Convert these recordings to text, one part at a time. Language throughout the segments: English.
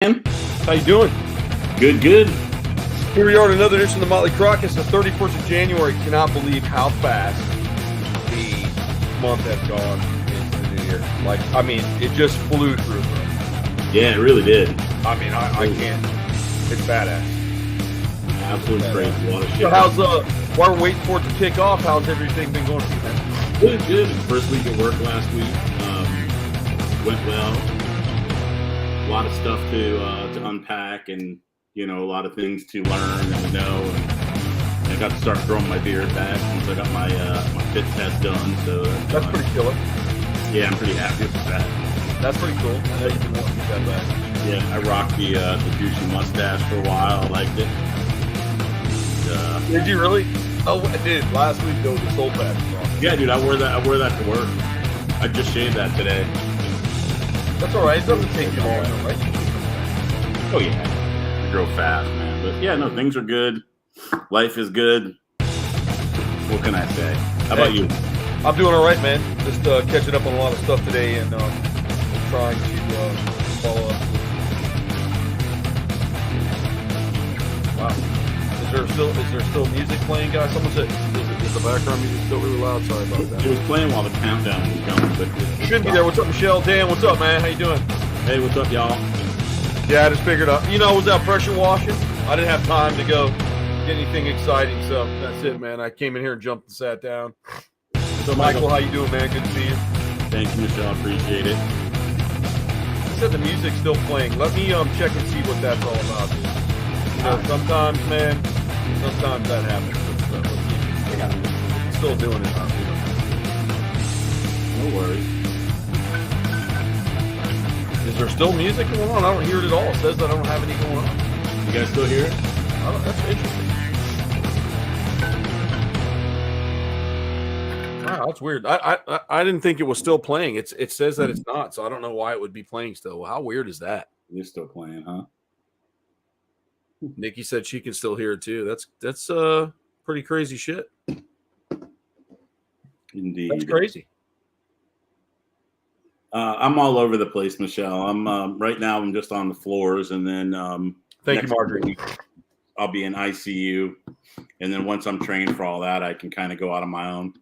man. How you doing? Good, good. Here we are in another edition of the Motley Croc. It's the 31st of January. Cannot believe how fast the month has gone into the new year. It just flew through. Yeah, it really did. I can't. It's badass. Absolutely crazy. A lot of shit. So while we're waiting for it to kick off, how's everything been going for you, man? Good, good. First week at work last week went well. A lot of stuff to unpack, and a lot of things to learn and to know. And I got to start growing my beard back once I got my fit test done. So that's pretty killer. Yeah, I'm pretty happy with that. That's pretty cool. I know you've been wanting to get that back. Yeah, I rocked the douchey mustache for a while. I liked it. Did you really? Oh, I did. Last week, though, the soul patch was awesome. Yeah, dude, I wore that to work. I just shaved that today. That's all right. It doesn't take you long, right? Oh, yeah. You grow fast, man. But, yeah, no, things are good. Life is good. What can I say? How about you? I'm doing all right, man. Just catching up on a lot of stuff today and trying to follow up. Wow. Is there still music playing, guys? Someone said, is the background music still really loud? Sorry about that. It was playing while the countdown was going, but it shouldn't be there. What's up, Michelle? Dan, what's up, man? How you doing? Hey, what's up, y'all? Yeah, I just figured out. I was out pressure washing. I didn't have time to go get anything exciting, so that's it, man. I came in here and jumped and sat down. So, Michael, how you doing, man? Good to see you. Thank you, Michelle. Appreciate it. He said the music's still playing. Let me check and see what that's all about, dude. Sometimes that happens. But, let's see. It's still doing it. No worries. Is there still music going on? I don't hear it at all. It says that I don't have any going on. You guys still hear it? That's interesting. Wow, that's weird. I didn't think it was still playing. It says that it's not, so I don't know why it would be playing still. How weird is that? You're still playing, huh? Nikki said she can still hear it too. That's pretty crazy shit. Indeed. That's crazy. I'm all over the place, Michelle. I'm right now. I'm just on the floors, and then thank you, Marjorie. Week, I'll be in ICU, and then once I'm trained for all that, I can kind of go out on my own.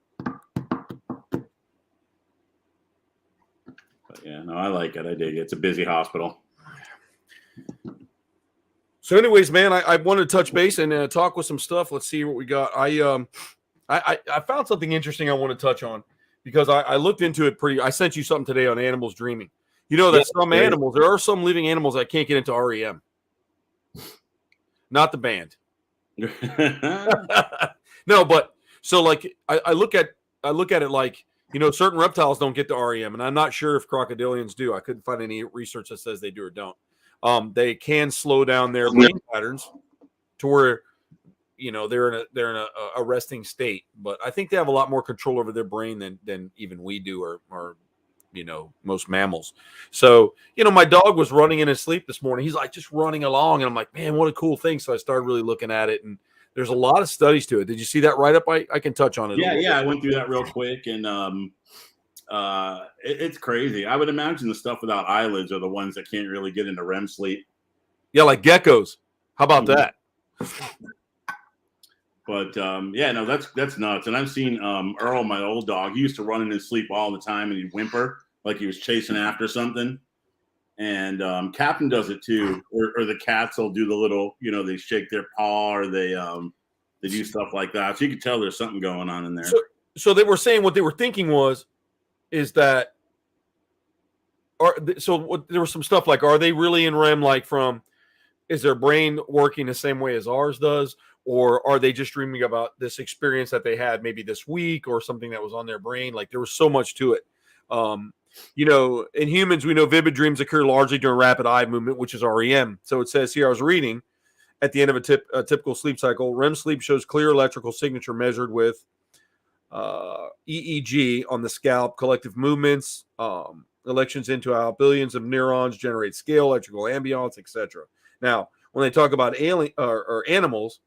But yeah, no, I like it. I dig it. It's a busy hospital. So, anyways, man, I wanted to touch base and talk with some stuff. Let's see what we got. I found something interesting I want to touch on because I looked into it I sent you something today on animals dreaming. Some animals, there are some living animals that can't get into REM. Not the band. No, but so like I look at it like, certain reptiles don't get to REM, and I'm not sure if crocodilians do. I couldn't find any research that says they do or don't. They can slow down their brain patterns to where, they're in a resting state. But I think they have a lot more control over their brain than even we do, or most mammals. So, my dog was running in his sleep this morning. He's like just running along, and I'm like, man, what a cool thing. So I started really looking at it, and there's a lot of studies to it. Did you see that write-up? I can touch on it. Yeah, I went through that real quick, and it's crazy. I would imagine the stuff without eyelids are the ones that can't really get into REM sleep. Yeah, like geckos. How about that? But no, that's nuts. And I've seen Earl, my old dog. He used to run in his sleep all the time, and he'd whimper like he was chasing after something. And Captain does it too, or the cats will do the little, they shake their paw, or they do stuff like that. So you could tell there's something going on in there. So they were saying what they were thinking is that, there was some stuff like, are they really in REM? Like is their brain working the same way as ours does? Or are they just dreaming about this experience that they had maybe this week or something that was on their brain? Like there was so much to it. In humans, we know vivid dreams occur largely during rapid eye movement, which is REM. So it says here, I was reading at the end of a typical sleep cycle, REM sleep shows clear electrical signature measured with EEG on the scalp, collective movements, elections into how billions of neurons generate scale, electrical ambience, etc. Now, when they talk about alien or animals,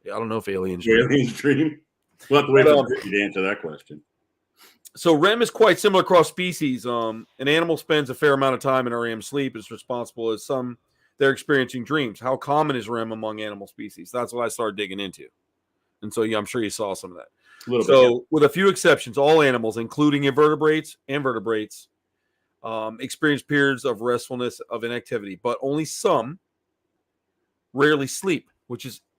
I don't know if aliens dream. We'll have to wait for you to answer that question. So REM is quite similar across species. An animal spends a fair amount of time in REM sleep. It's responsible as some they're experiencing dreams. How common is REM among animal species? That's what I started digging into. And so, yeah, I'm sure you saw some of that. With a few exceptions, all animals, including invertebrates and vertebrates, experience periods of restfulness, of inactivity, but only some rarely sleep,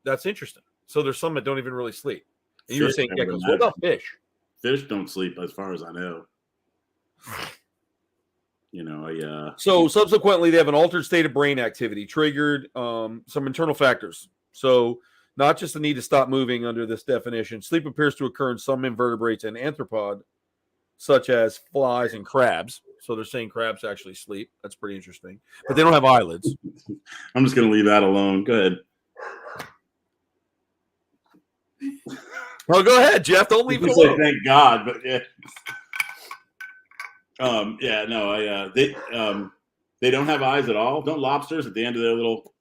that's interesting. So there's some that don't even really sleep. And you were saying geckos. What about fish? Fish don't sleep, as far as I know. So subsequently, they have an altered state of brain activity, triggered some internal factors. So not just the need to stop moving under this definition. Sleep appears to occur in some invertebrates and arthropod, such as flies and crabs. So they're saying crabs actually sleep. That's pretty interesting. But they don't have eyelids. I'm just going to leave that alone. Go ahead. Well, go ahead, Jeff. Don't leave it alone. Thank God, but yeah. They don't have eyes at all. Don't lobsters at the end of their little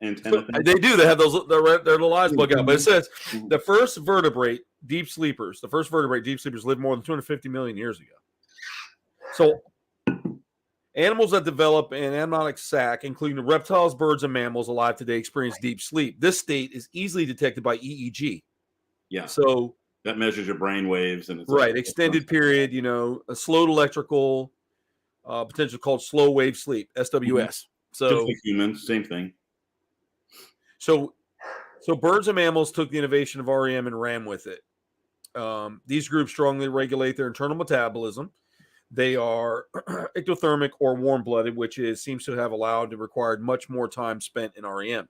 antenna thing? They do. They have those. Their little eyes bug out. But it says the first vertebrate deep sleepers lived more than 250 million years ago. So animals that develop an amniotic sac, including the reptiles, birds, and mammals alive today, experience deep sleep. This state is easily detected by EEG. Yeah. So that measures your brain waves and it's extended period. A slowed electrical potential called slow wave sleep, SWS. Mm-hmm. So just like humans, same thing. So birds and mammals took the innovation of REM and ran with it. These groups strongly regulate their internal metabolism. They are ectothermic or warm-blooded, which seems to have allowed and required much more time spent in REM.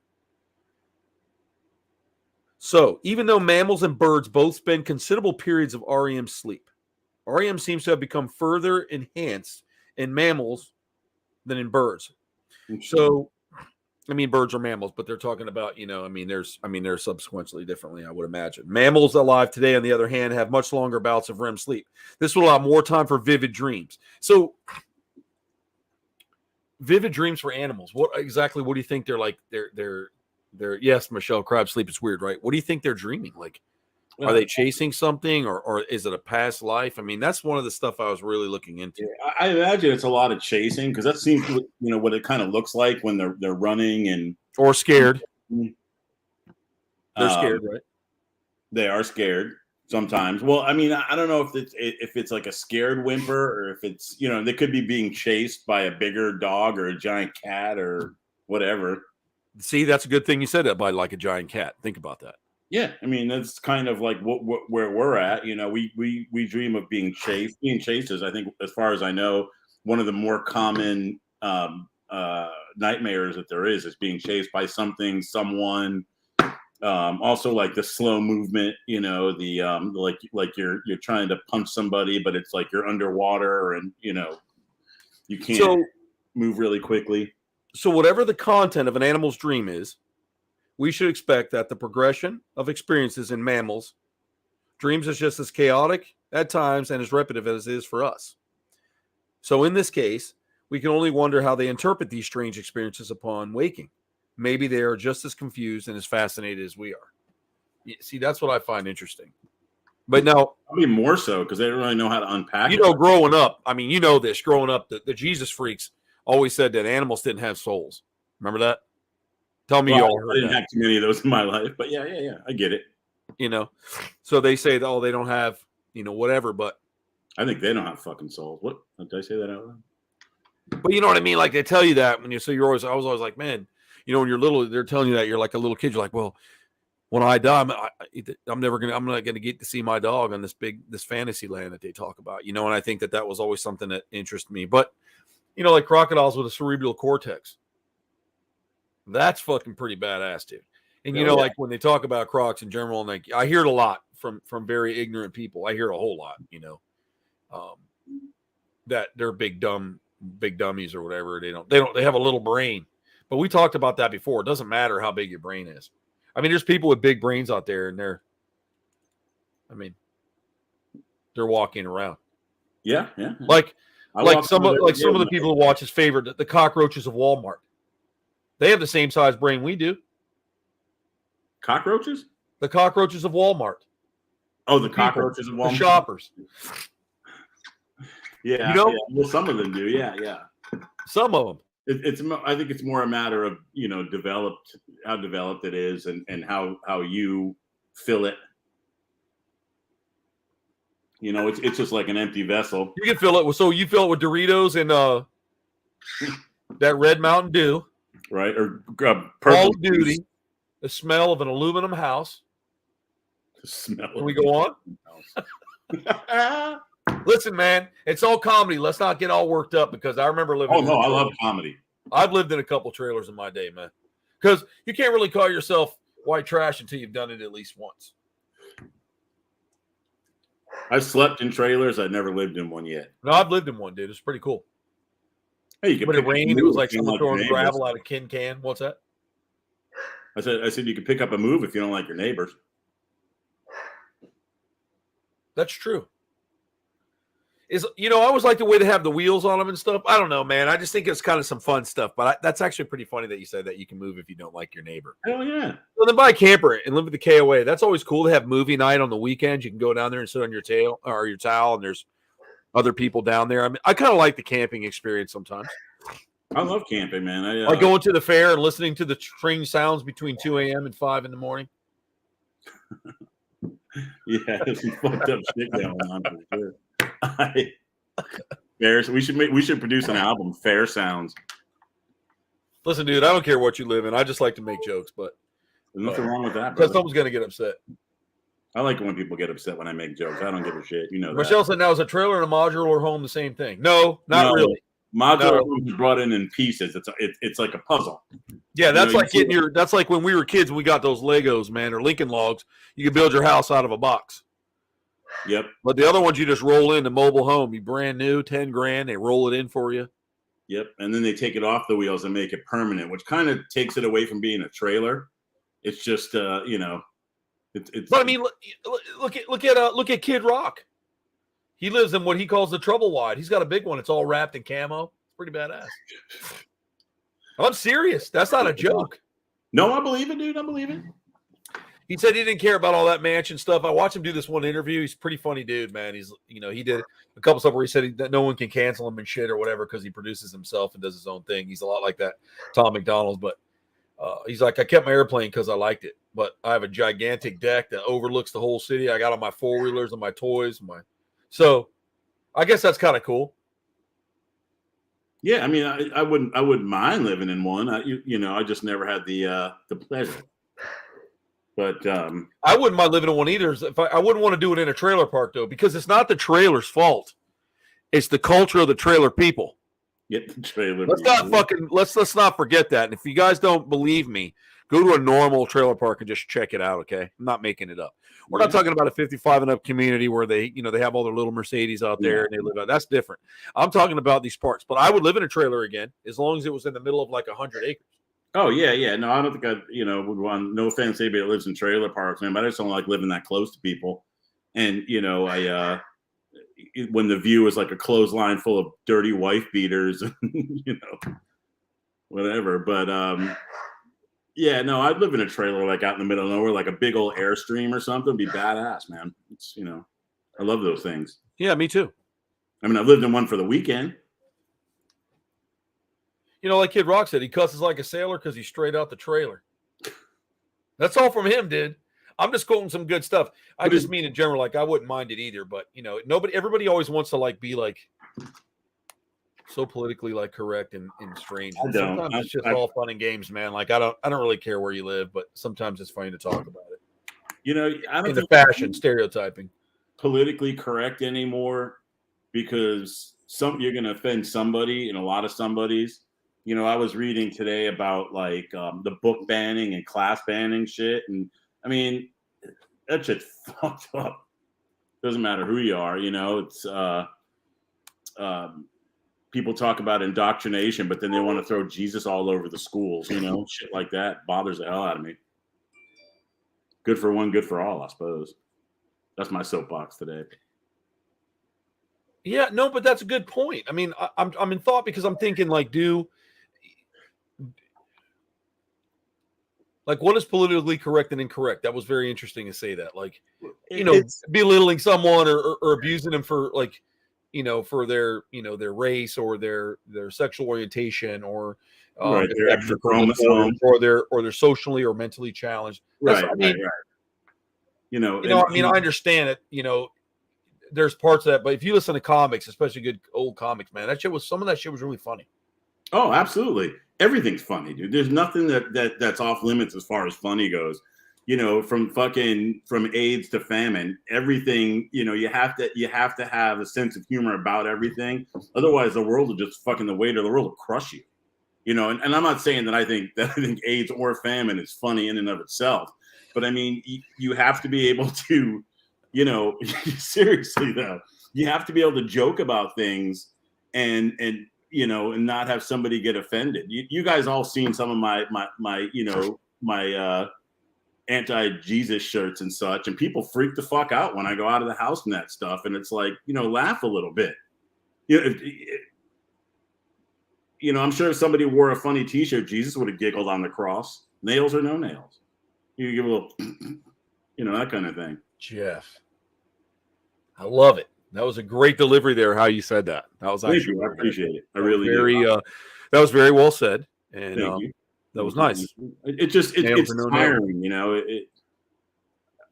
So even though mammals and birds both spend considerable periods of REM sleep, REM seems to have become further enhanced in mammals than in birds. So, birds are mammals, but they're talking about, they're subsequently differently, I would imagine. Mammals alive today, on the other hand, have much longer bouts of REM sleep. This will allow more time for vivid dreams. So, vivid dreams for animals. What do you think they're like? They're yes, Michelle, crab sleep is weird, right? What do you think they're dreaming? Like, are they chasing something or is it a past life? That's one of the stuff I was really looking into. Yeah, I imagine it's a lot of chasing because that seems to, what it kind of looks like when they're running or scared. They're scared, right? They are scared sometimes. Well, I don't know if it's like a scared whimper or if it's, they could be being chased by a bigger dog or a giant cat or whatever. See, that's a good thing you said that, by like a giant cat. Think about that. Yeah, that's kind of like where we're at. We dream of being chased. Being chased is, I think, as far as I know, one of the more common nightmares that there is being chased by something, someone. Also, like the slow movement. Like you're trying to punch somebody, but it's like you're underwater and you can't move really quickly. So whatever the content of an animal's dream is, we should expect that the progression of experiences in mammals, dreams is just as chaotic at times and as repetitive as it is for us. So in this case, we can only wonder how they interpret these strange experiences upon waking. Maybe they are just as confused and as fascinated as we are. See, that's what I find interesting. But now, more so because they don't really know how to unpack it. Growing up, growing up, the Jesus freaks always said that animals didn't have souls. Remember that? Tell me you all heard that. I didn't have too many of those in my life, but yeah, I get it. So they say, they don't have, whatever, but I think they don't have fucking souls. What? Did I say that out loud? But you know what I mean? Like they tell you that I was always like, man, when you're little, they're telling you that you're like a little kid. You're like, well, when I die, I'm not gonna get to see my dog on this fantasy land that they talk about, and I think that was always something that interested me. But like crocodiles with a cerebral cortex, that's fucking pretty badass, dude. And like when they talk about crocs in general, and I hear it a lot from very ignorant people. I hear a whole lot, that they're big dummies or whatever. They have a little brain. But we talked about that before. It doesn't matter how big your brain is. There's people with big brains out there, and they're walking around. Yeah. Like some of the people who watch his favorite, the cockroaches of Walmart. They have the same size brain we do. Cockroaches? The cockroaches of Walmart. Oh, the cockroaches of Walmart. The shoppers. Yeah. Well, some of them do. Yeah. Some of them. I think it's more a matter of how developed it is, and how you fill it. It's just like an empty vessel. You can fill it with you fill it with Doritos and that red Mountain Dew, right? Or Call of Duty, the smell of an aluminum house. The smell. Can we go on? Listen, man, it's all comedy. Let's not get all worked up because I remember living. Oh no, I love comedy. I've lived in a couple trailers in my day, man. Because you can't really call yourself white trash until you've done it at least once. I've slept in trailers. I've never lived in one yet. No, I've lived in one, dude. It's pretty cool. Hey, you can when it rained, it was like someone throwing gravel out of can. What's that? I said you could pick up a move if you don't like your neighbors. That's true. I always like the way they have the wheels on them and stuff. I don't know, man. I just think it's kind of some fun stuff. But that's actually pretty funny that you said that you can move if you don't like your neighbor. Hell yeah. Well, then buy a camper and live with the KOA. That's always cool to have movie night on the weekends. You can go down there and sit on your towel, and there's other people down there. I mean, I kind of like the camping experience sometimes. I love camping, man. Like going to the fair and listening to the strange sounds between 2 a.m. and 5 in the morning. Yeah, there's some fucked up shit going on for sure. Fairs. We should produce an album, Fair Sounds. Listen, dude, I don't care what you live in. I just like to make jokes, but there's nothing wrong with that. Because someone's gonna get upset. I like it when people get upset when I make jokes. I don't give a shit. Michelle said, "Now is a trailer and a modular home the same thing?" No, not really. Modular homes are brought in pieces. It's like a puzzle. Yeah, that's like that's like when we were kids. We got those Legos, man, or Lincoln Logs. You could build your house out of a box. Yep. But the other ones you just roll in the mobile home. You brand new, $10,000. They roll it in for you. Yep. And then they take it off the wheels and make it permanent, which kind of takes it away from being a trailer. It's just it's. But I mean, look at Kid Rock. He lives in what he calls the trouble wide. He's got a big one. It's all wrapped in camo. It's pretty badass. I'm serious. That's not a joke. No, I believe it, dude. I believe it. He said he didn't care about all that mansion stuff. I watched him do this one interview. He's a pretty funny dude, man. He's, he did a couple stuff where he said that no one can cancel him and shit or whatever because he produces himself and does his own thing. He's a lot like that Tom McDonald's, but he's like, I kept my airplane because I liked it, but I have a gigantic deck that overlooks the whole city. I got all my 4-wheelers and my toys, so I guess that's kind of cool. Yeah, I mean, I wouldn't mind living in one. I just never had the pleasure. But I wouldn't mind living in one either. I wouldn't want to do it in a trailer park though, because it's not the trailer's fault. It's the culture of the trailer people. Get the trailer. Let's not forget that. And if you guys don't believe me, go to a normal trailer park and just check it out. Okay, I'm not making it up. We're not talking about a 55 and up community where they have all their little Mercedes out there and they live out. That's different. I'm talking about these parks. But I would live in a trailer again as long as it was in the middle of like 100 acres. Oh yeah. No, I don't think I would want. No offense to anybody that lives in trailer parks, man, but I just don't like living that close to people. And when the view is like a clothesline full of dirty wife beaters, whatever. But yeah, no, I'd live in a trailer like out in the middle of nowhere, like a big old Airstream or something. It'd be badass, man. It's I love those things. Yeah, me too. I mean, I lived in one for the weekend. Like Kid Rock said, he cusses like a sailor because he's straight out the trailer. That's all from him, dude. I'm just quoting some good stuff. I just mean in general, like I wouldn't mind it either. But everybody always wants to like be like so politically like correct and strange. And sometimes it's just all fun and games, man. Like I don't really care where you live, but sometimes it's funny to talk about it. I don't in the fashion stereotyping politically correct anymore because you're going to offend somebody and a lot of somebody's. I was reading today about like the book banning and class banning shit. And I mean, that shit's fucked up. Doesn't matter who you are, it's people talk about indoctrination, but then they want to throw Jesus all over the schools, shit like that bothers the hell out of me. Good for one, good for all, I suppose. That's my soapbox today. Yeah, no, but that's a good point. I mean, I'm in thought because I'm thinking what is politically correct and incorrect? That was very interesting to say that. Like, belittling someone or abusing them for like for their, their race or their sexual orientation or Right, if their they have extra mental disorders, chromosome. or they're socially or mentally challenged. That's, Right, I right, mean, right. You know, I mean, I understand it. There's parts of that, but if you listen to comics, especially good old comics, man, some of that shit was really funny. oh, absolutely. Everything's funny, dude. There's nothing that's off limits as far as funny goes. From AIDS to famine, everything, you have to have a sense of humor about everything. Otherwise the world will just fucking the weight of the world will crush you. And I'm not saying that I think AIDS or famine is funny in and of itself, but I mean, you have to be able to, seriously though, you have to be able to joke about things and not have somebody get offended. You guys all seen some of my anti-Jesus shirts and such, and people freak the fuck out when I go out of the house and that stuff. And it's like, laugh a little bit. I'm sure if somebody wore a funny T-shirt, Jesus would have giggled on the cross. Nails or no nails. You give a little, that kind of thing. Jeff, I love it. That was a great delivery there. How you said that. That was actually. Thank you. I appreciate it. I really do. That was very well said, and that was nice. It's tiring.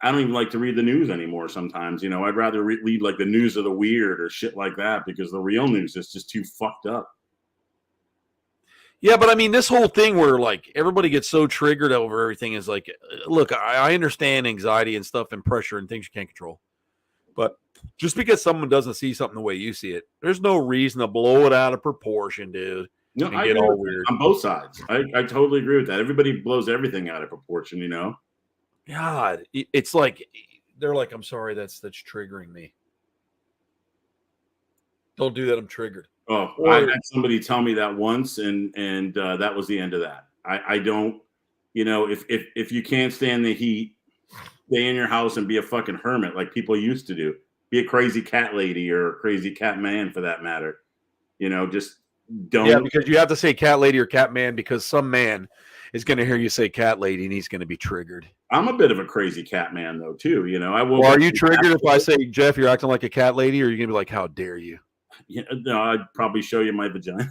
I don't even like to read the news anymore. Sometimes, I'd rather read like the news of the weird or shit like that, because the real news is just too fucked up. Yeah, but I mean, this whole thing where like everybody gets so triggered over everything is like, look, I understand anxiety and stuff and pressure and things you can't control. But just because someone doesn't see something the way you see it, there's no reason to blow it out of proportion, dude. No, I get all weird on both sides. I totally agree with that. Everybody blows everything out of proportion, God, it's like they're like, I'm sorry, that's triggering me. Don't do that. I'm triggered. Oh, I had somebody tell me that once, and that was the end of that. I don't, if you can't stand the heat, stay in your house and be a fucking hermit like people used to do. Be a crazy cat lady or a crazy cat man for that matter. Just don't. Yeah, because you have to say cat lady or cat man, because some man is going to hear you say cat lady and he's going to be triggered. I'm a bit of a crazy cat man though too. Are you triggered if I say, Jeff, you're acting like a cat lady, or are you going to be like, how dare you? No, I'd probably show you my vagina.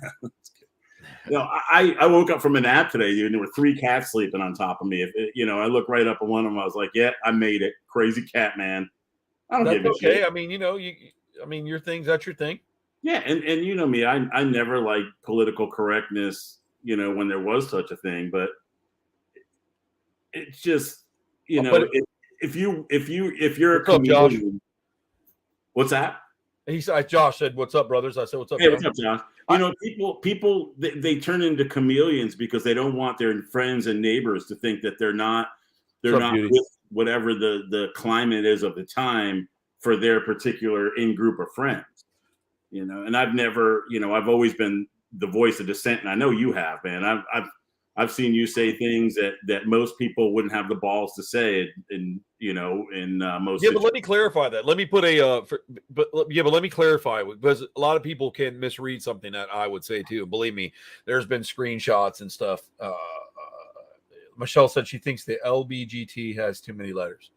I woke up from a nap today, dude, and there were 3 cats sleeping on top of me. I looked right up at one of them. I was like, yeah, I made it. Crazy cat man. I don't give a shit. I mean, your thing's, that's your thing. Yeah. And you know me, I never liked political correctness, when there was such a thing, but it's just, if you're a comedian, what's that? He said, Josh said, "What's up, brothers?" I said, "What's up?" Hey, what's up, Josh? People they turn into chameleons because they don't want their friends and neighbors to think that they're not with whatever the climate is of the time for their particular in-group of friends. And I've never, I've always been the voice of dissent, and I know you have, man. I've seen you say things that most people wouldn't have the balls to say, in most. Yeah, but let me clarify that. Let me put but let me clarify, because a lot of people can misread something that I would say too. Believe me, there's been screenshots and stuff. Michelle said she thinks the LBGT has too many letters.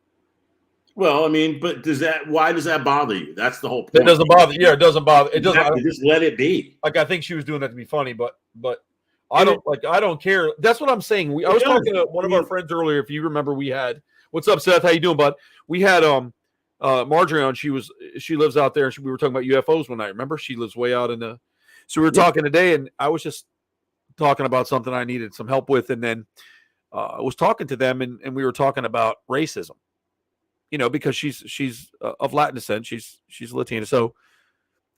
Well, I mean, but why does that bother you? That's the whole point. It doesn't bother. Yeah, it doesn't bother. It doesn't. Just let it be. Like, I think she was doing that to be funny, but I don't care. That's what I'm saying. I was talking to one of our friends earlier. If you remember, we had, what's up, Seth? How you doing, bud? We had Marjorie on. She lives out there, and we were talking about UFOs one night. Remember, she lives way out in the. So we were talking today, and I was just talking about something I needed some help with, and then I was talking to them, and we were talking about racism. Because she's of Latin descent. She's Latina, so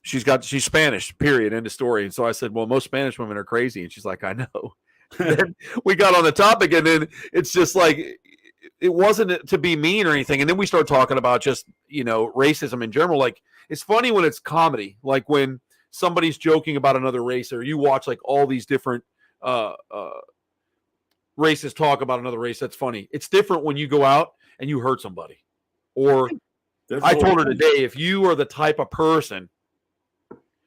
she's Spanish, period, end of story. And so I said, well, most Spanish women are crazy. And she's like, I know. Then we got on the topic, and then it's just like, it wasn't to be mean or anything. And then we start talking about just, racism in general. Like, it's funny when it's comedy, like when somebody's joking about another race, or you watch like all these different races talk about another race. That's funny. It's different when you go out and you hurt somebody. Or I told her today, if you are the type of person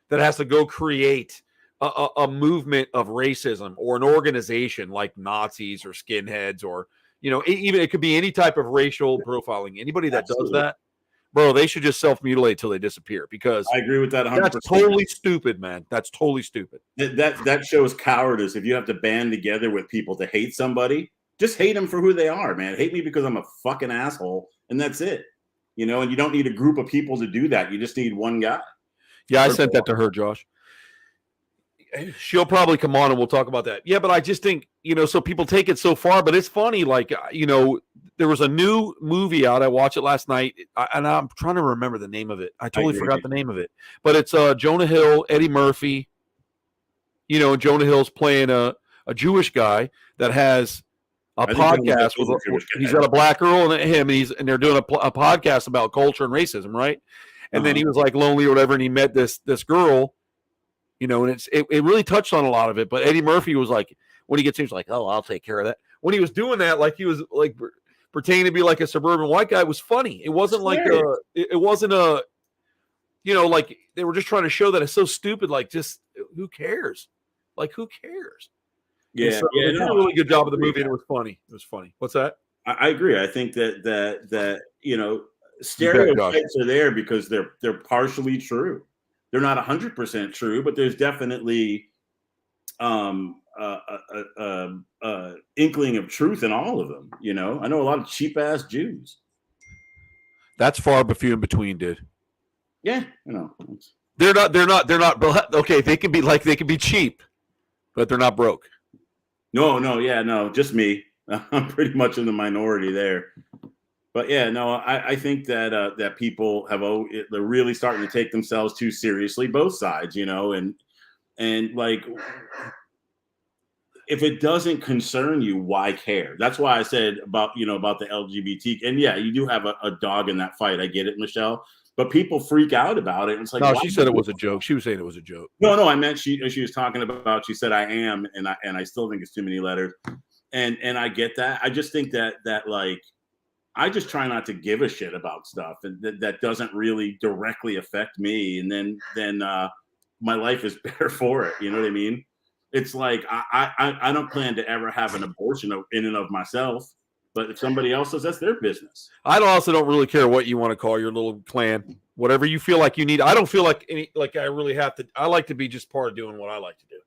that has to go create a movement of racism, or an organization like Nazis or skinheads, or, even it could be any type of racial profiling. Anybody that does that, bro, they should just self-mutilate till they disappear, because I agree with that 100%. that's totally stupid, man. That's totally stupid. That shows cowardice. If you have to band together with people to hate somebody, just hate them for who they are, man. Hate me because I'm a fucking asshole, and that's it. You know, and you don't need a group of people to do that. You just need one guy. Yeah, I sent that to her, Josh. She'll probably come on and we'll talk about that. Yeah, but I just think, you know, so people take it so far, but it's funny. Like, you know, there was a new movie out. I watched it last night, and I'm trying to remember the name of it. I totally forgot the name of it. But it's Jonah Hill, Eddie Murphy. You know, Jonah Hill's playing a Jewish guy that has a podcast with he's got a black girl and him, and they're doing a podcast about culture and racism, right? And then he was like lonely or whatever, and he met this girl. You know, and it really touched on a lot of it. But Eddie Murphy was like, when he gets here, he's like, oh, I'll take care of that. When he was doing that, like he was like pretending to be like a suburban white guy, it was funny. It wasn't like it wasn't a, you know, like they were just trying to show that it's so stupid. Like, just who cares? Like, who cares? Yeah, so they did a really good job of the movie, and it was funny. It was funny. What's that? I agree. I think that you know, stereotypes are there because they're partially true. They're not 100% true, but there's definitely inkling of truth in all of them. You know, I know a lot of cheap ass Jews. That's far few in between, dude. Yeah, you know, they're not. Okay, they can be cheap, but they're not broke. No, just me. I'm pretty much in the minority there. But yeah, no, I think that that people they're really starting to take themselves too seriously, both sides, you know, and like, if it doesn't concern you, why care? That's why I said about the LGBT. And yeah, you do have a dog in that fight. I get it, Michelle. But people freak out about it. And it's like, no, she said it was a joke. She was saying it was a joke. No, I meant she was talking about. She said I am, and I still think it's too many letters. And I get that. I just think that like, I just try not to give a shit about stuff and that doesn't really directly affect me. And then my life is better for it. You know what I mean? It's like, I don't plan to ever have an abortion in and of myself, but if somebody else does, that's their business. I also don't really care what you want to call your little clan, whatever you feel like you need. I don't feel like I really have to. I like to be just part of doing what I like to do.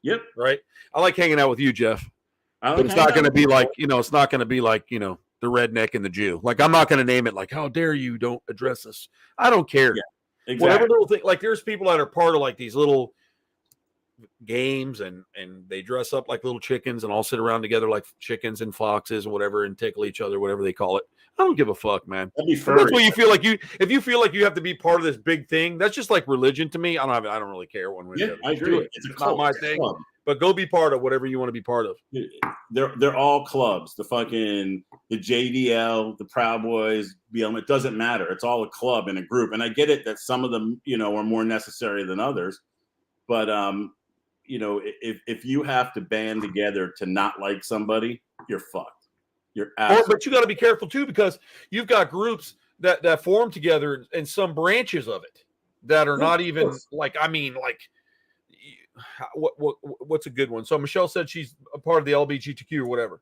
Yep. Right. I like hanging out with you, Jeff. But it's not going to be like, it's not going to be like, the redneck and the Jew. Like, I'm not going to name it like, how dare you don't address us. I don't care. Yeah, exactly. Whatever little thing, like there's people that are part of like these little games and they dress up like little chickens and all sit around together like chickens and foxes and whatever and tickle each other, whatever they call it. I don't give a fuck, man. That's what you feel like if you feel like you have to be part of this big thing, that's just like religion to me. I don't really care one way or the other. I agree. It's not my thing. But go be part of whatever you want to be part of. They're all clubs. The JDL, the Proud Boys, BLM. It doesn't matter. It's all a club and a group. And I get it that some of them, are more necessary than others. But if you have to band together to not like somebody, you're fucked. You're out. But you got to be careful too, because you've got groups that form together and some branches of it that are not even what's a good one? So Michelle said she's a part of the LGBTQ or whatever,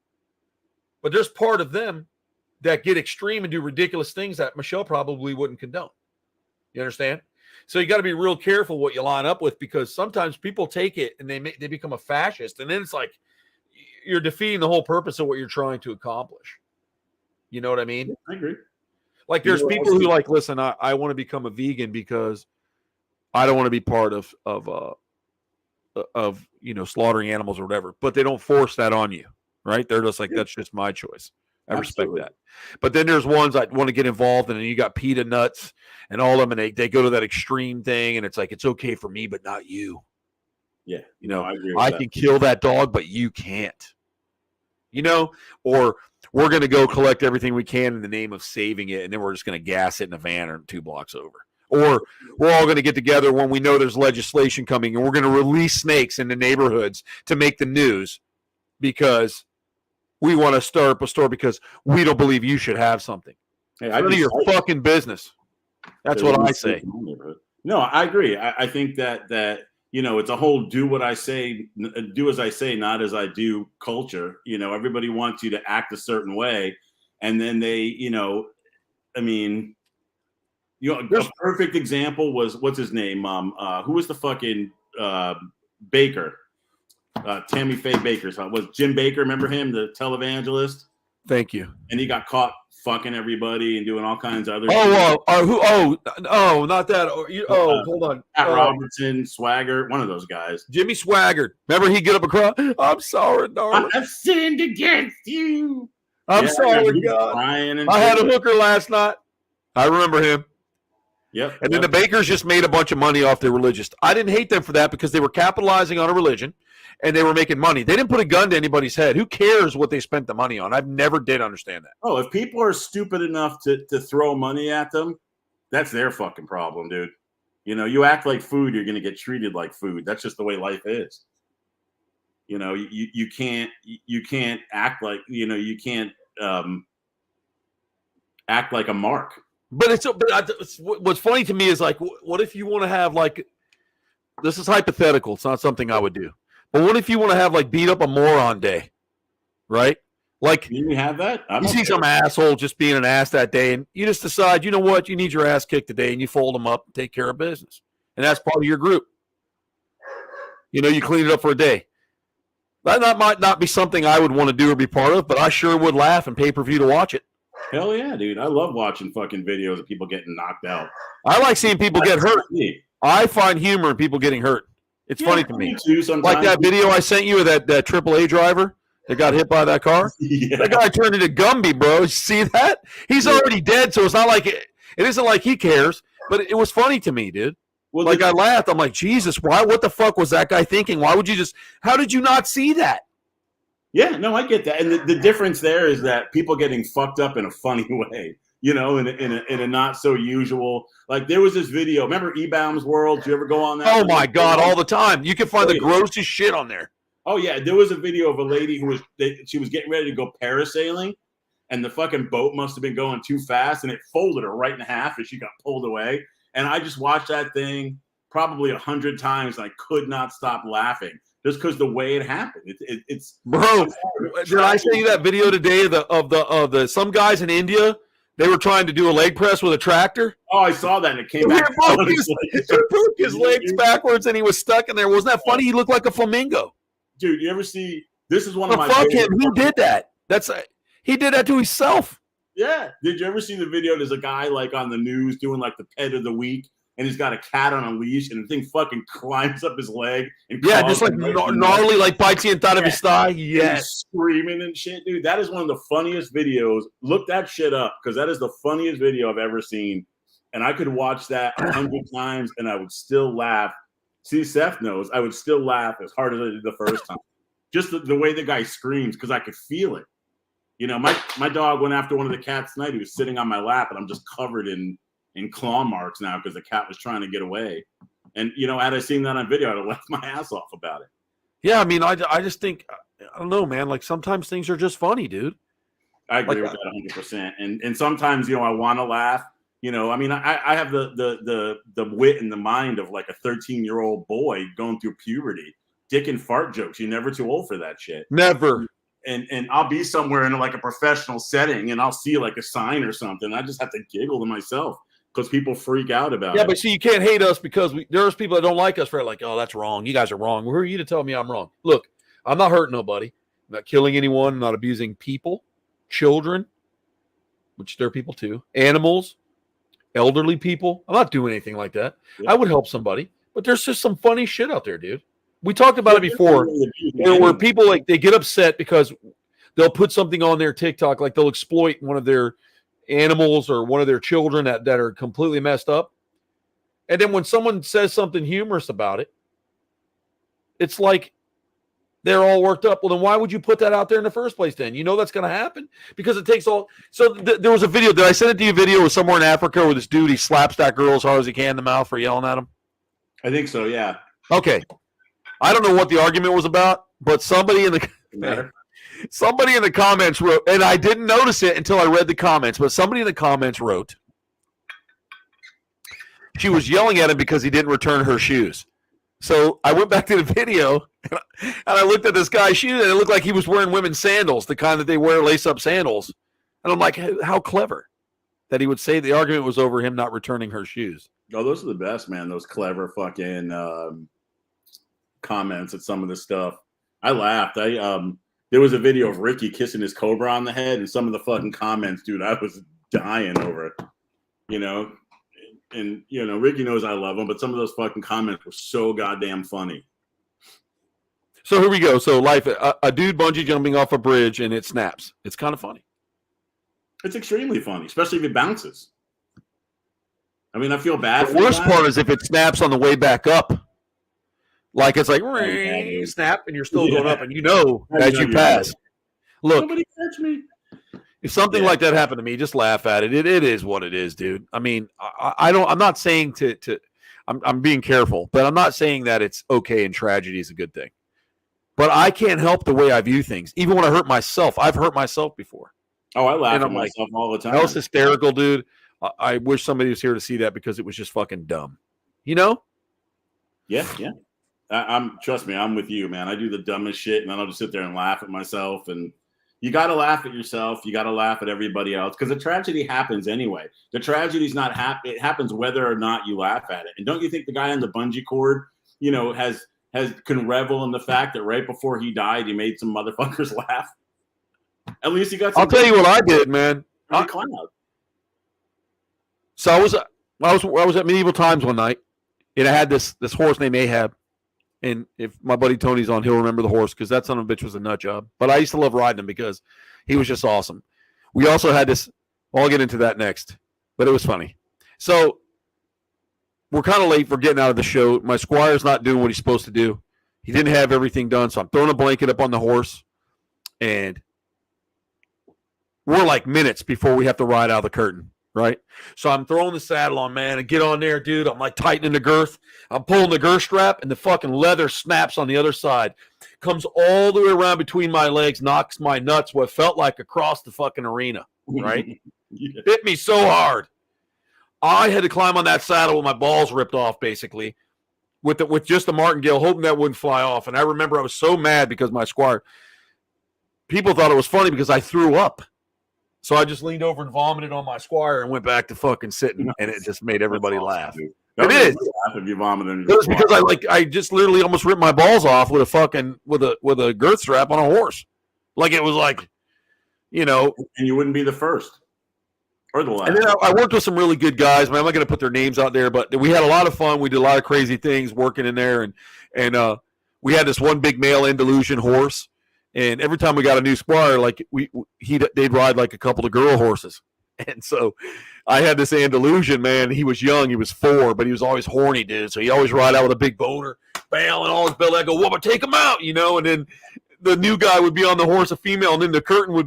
but there's part of them that get extreme and do ridiculous things that Michelle probably wouldn't condone. You understand? So you got to be real careful what you line up with, because sometimes people take it and they become a fascist, and then it's like you're defeating the whole purpose of what you're trying to accomplish. You know what I mean? I agree. Like there's people who like, listen, I want to become a vegan because I don't want to be part of slaughtering animals or whatever, but they don't force that on you, right? They're just like, that's just my choice. I respect that. But then there's ones that want to get involved, and then you got PETA nuts and all of them, and they go to that extreme thing, and it's like, it's okay for me, but not you. Yeah. I agree with that. Can kill that dog, but you can't. Or we're going to go collect everything we can in the name of saving it, and then we're just going to gas it in a van or 2 blocks over. Or we're all going to get together when we know there's legislation coming, and we're going to release snakes in the neighborhoods to make the news because we want to start up a store because we don't believe you should have something. Hey, none of your fucking business. That's what I say. No, I agree. I think that it's a whole do as I say, not as I do culture. Everybody wants you to act a certain way, and then they, You know, a perfect example was what's his name? Who was the fucking Baker? Tammy Faye Baker's son. Was Jim Baker? Remember him, the televangelist? Thank you. And he got caught fucking everybody and doing all kinds of other shit. Not that. Hold on. Pat Robertson, Swagger, one of those guys. Jimmy Swaggart. Remember he'd get up and cry, I'm sorry, darling. I've sinned against you. I'm sorry, God. I had a hooker last night. I remember him. Yep. And then the Bakers just made a bunch of money off their religious. I didn't hate them for that because they were capitalizing on a religion and they were making money. They didn't put a gun to anybody's head. Who cares what they spent the money on? I've never did understand that. Oh, if people are stupid enough to throw money at them, that's their fucking problem, dude. You know, you act like food, you're going to get treated like food. That's just the way life is. You know, you can't act like, you know, you can't act like a mark. But what's funny to me is like, what if you want to have like, this is hypothetical. It's not something I would do. But what if you want to have like beat up a moron day, right? Like you have that? You see some asshole just being an ass that day, and you just decide, you know what, you need your ass kicked today, and you fold them up and take care of business, and that's part of your group. You know, you clean it up for a day. That might not be something I would want to do or be part of, but I sure would laugh and pay-per-view to watch it. Hell yeah, dude. I love watching fucking videos of people getting knocked out. I like seeing people get hurt. I find humor in people getting hurt. It's funny to me. Too, like that video I sent you of that AAA driver that got hit by that car. Yeah. That guy turned into Gumby, bro. You see that? He's already dead, so it's not like it isn't like he cares, but it was funny to me, dude. Well, like I laughed. I'm like, Jesus, what the fuck was that guy thinking? Why would you how did you not see that? Yeah, no, I get that. And the difference there is that people getting fucked up in a funny way, you know, in a not so usual. Like there was this video. Remember E-Bounds World? Did you ever go on that? Oh my God, all the time. You can find the grossest shit on there. Oh yeah, there was a video of a lady who was getting ready to go parasailing, and the fucking boat must have been going too fast, and it folded her right in half, and she got pulled away. And I just watched that thing probably 100 times, and I could not stop laughing. Just because the way it happened, it's bro. Did I send you that video today of the some guys in India? They were trying to do a leg press with a tractor. Oh, I saw that, and it came back. He broke his legs backwards, and he was stuck in there. Wasn't that funny? He looked like a flamingo. Dude, you ever see? This is one of my. Fuck him. Who did that? He did that to himself. Yeah. Did you ever see the video? There's a guy like on the news doing like the pet of the week. And he's got a cat on a leash, and the thing fucking climbs up his leg. And just like gnarly, like bites the inside of his thigh. Yes. Screaming and shit, dude. That is one of the funniest videos. Look that shit up, because that is the funniest video I've ever seen. And I could watch that 100 times, and I would still laugh. See, Seth knows I would still laugh as hard as I did the first time. Just the way the guy screams, because I could feel it. You know, my dog went after one of the cats tonight. He was sitting on my lap, and I'm just covered in claw marks now because the cat was trying to get away. And, you know, had I seen that on video, I'd have left my ass off about it. Yeah, I mean, I just think, I don't know, man. Like, sometimes things are just funny, dude. I agree with that 100%. And sometimes, you know, I want to laugh. You know, I mean, I have the wit and the mind of like a 13-year-old boy going through puberty. Dick and fart jokes. You're never too old for that shit. Never. And I'll be somewhere in like a professional setting, and I'll see like a sign or something. I just have to giggle to myself. Because people freak out about it. Yeah, but see, you can't hate us because there's people that don't like us for like, oh, that's wrong. You guys are wrong. Who are you to tell me I'm wrong? Look, I'm not hurting nobody. I'm not killing anyone. I'm not abusing people, children, which they're people too, animals, elderly people. I'm not doing anything like that. Yeah. I would help somebody, but there's just some funny shit out there, dude. We talked about it before, where people like they get upset because they'll put something on their TikTok, like they'll exploit one of their animals or one of their children that are completely messed up. And then when someone says something humorous about it, it's like they're all worked up. Well, then why would you put that out there in the first place then? You know that's going to happen because it takes all. So there was a video. Did I send it to you? A video was somewhere in Africa where this dude, he slaps that girl as hard as he can in the mouth for yelling at him? I think so, yeah. Okay. I don't know what the argument was about, but somebody in the comments wrote, and I didn't notice it until I read the comments, but somebody in the comments wrote, she was yelling at him because he didn't return her shoes. So I went back to the video, and I looked at this guy's shoes, and it looked like he was wearing women's sandals, the kind that they wear, lace-up sandals. And I'm like, how clever. that he would say the argument was over him not returning her shoes. Oh, those are the best, man. Those clever fucking comments at some of this stuff. I laughed. There was a video of Ricky kissing his cobra on the head, and some of the fucking comments, dude, I was dying over it. You know, and you know, Ricky knows I love him, but some of those fucking comments were so goddamn funny. So here we go. So life, a dude bungee jumping off a bridge and it snaps. It's kind of funny. It's extremely funny, especially if it bounces. I mean, I feel bad. The worst part is if it snaps on the way back up. Like it's like snap, and you're still going up, and you know as you pass. Look, nobody catch me. If something like that happened to me, just laugh at it. It is what it is, dude. I mean, I don't. I'm not saying to. I'm being careful, but I'm not saying that it's okay and tragedy is a good thing. But I can't help the way I view things. Even when I hurt myself, I've hurt myself before. Oh, I laugh at myself all the time. That was hysterical, dude. I wish somebody was here to see that because it was just fucking dumb. You know? Yeah. Trust me, I'm with you, man. I do the dumbest shit, and then I'll just sit there and laugh at myself. And you got to laugh at yourself. You got to laugh at everybody else because the tragedy happens anyway. The tragedy's not happen. It happens whether or not you laugh at it. And don't you think the guy on the bungee cord, you know, can revel in the fact that right before he died, he made some motherfuckers laugh? At least he got. I'll tell you what I did, man. So I was at Medieval Times one night, and I had this horse named Ahab. And if my buddy Tony's on, he'll remember the horse because that son of a bitch was a nut job. But I used to love riding him because he was just awesome. We also had this. I'll get into that next, but it was funny. So we're kind of late for getting out of the show. My squire's not doing what he's supposed to do. He didn't have everything done, so I'm throwing a blanket up on the horse, and we're like minutes before we have to ride out of the curtain, right? So I'm throwing the saddle on, man, and get on there, dude. I'm like tightening the girth. I'm pulling the girth strap, and the fucking leather snaps on the other side. Comes all the way around between my legs, knocks my nuts, what felt like across the fucking arena, right? Yeah. Hit me so hard. I had to climb on that saddle with my balls ripped off, basically, with just a martingale, hoping that wouldn't fly off. And I remember I was so mad because my squire, people thought it was funny because I threw up. So I just leaned over and vomited on my squire and went back to fucking sitting, and it just made everybody laugh. It is. If you vomited, it was because I just literally almost ripped my balls off with a girth strap on a horse, like it was like, you know. And you wouldn't be the first or the last. And then I worked with some really good guys. Man, I'm not going to put their names out there, but we had a lot of fun. We did a lot of crazy things working in there, and we had this one big male Andalusian horse. And every time we got a new squire, like they'd ride like a couple of girl horses. And so I had this Andalusian, man. He was young. He was 4, but he was always horny, dude. So he always ride out with a big boner, bam, and always belly. I go, well, take him out, you know. And then the new guy would be on the horse, a female, and then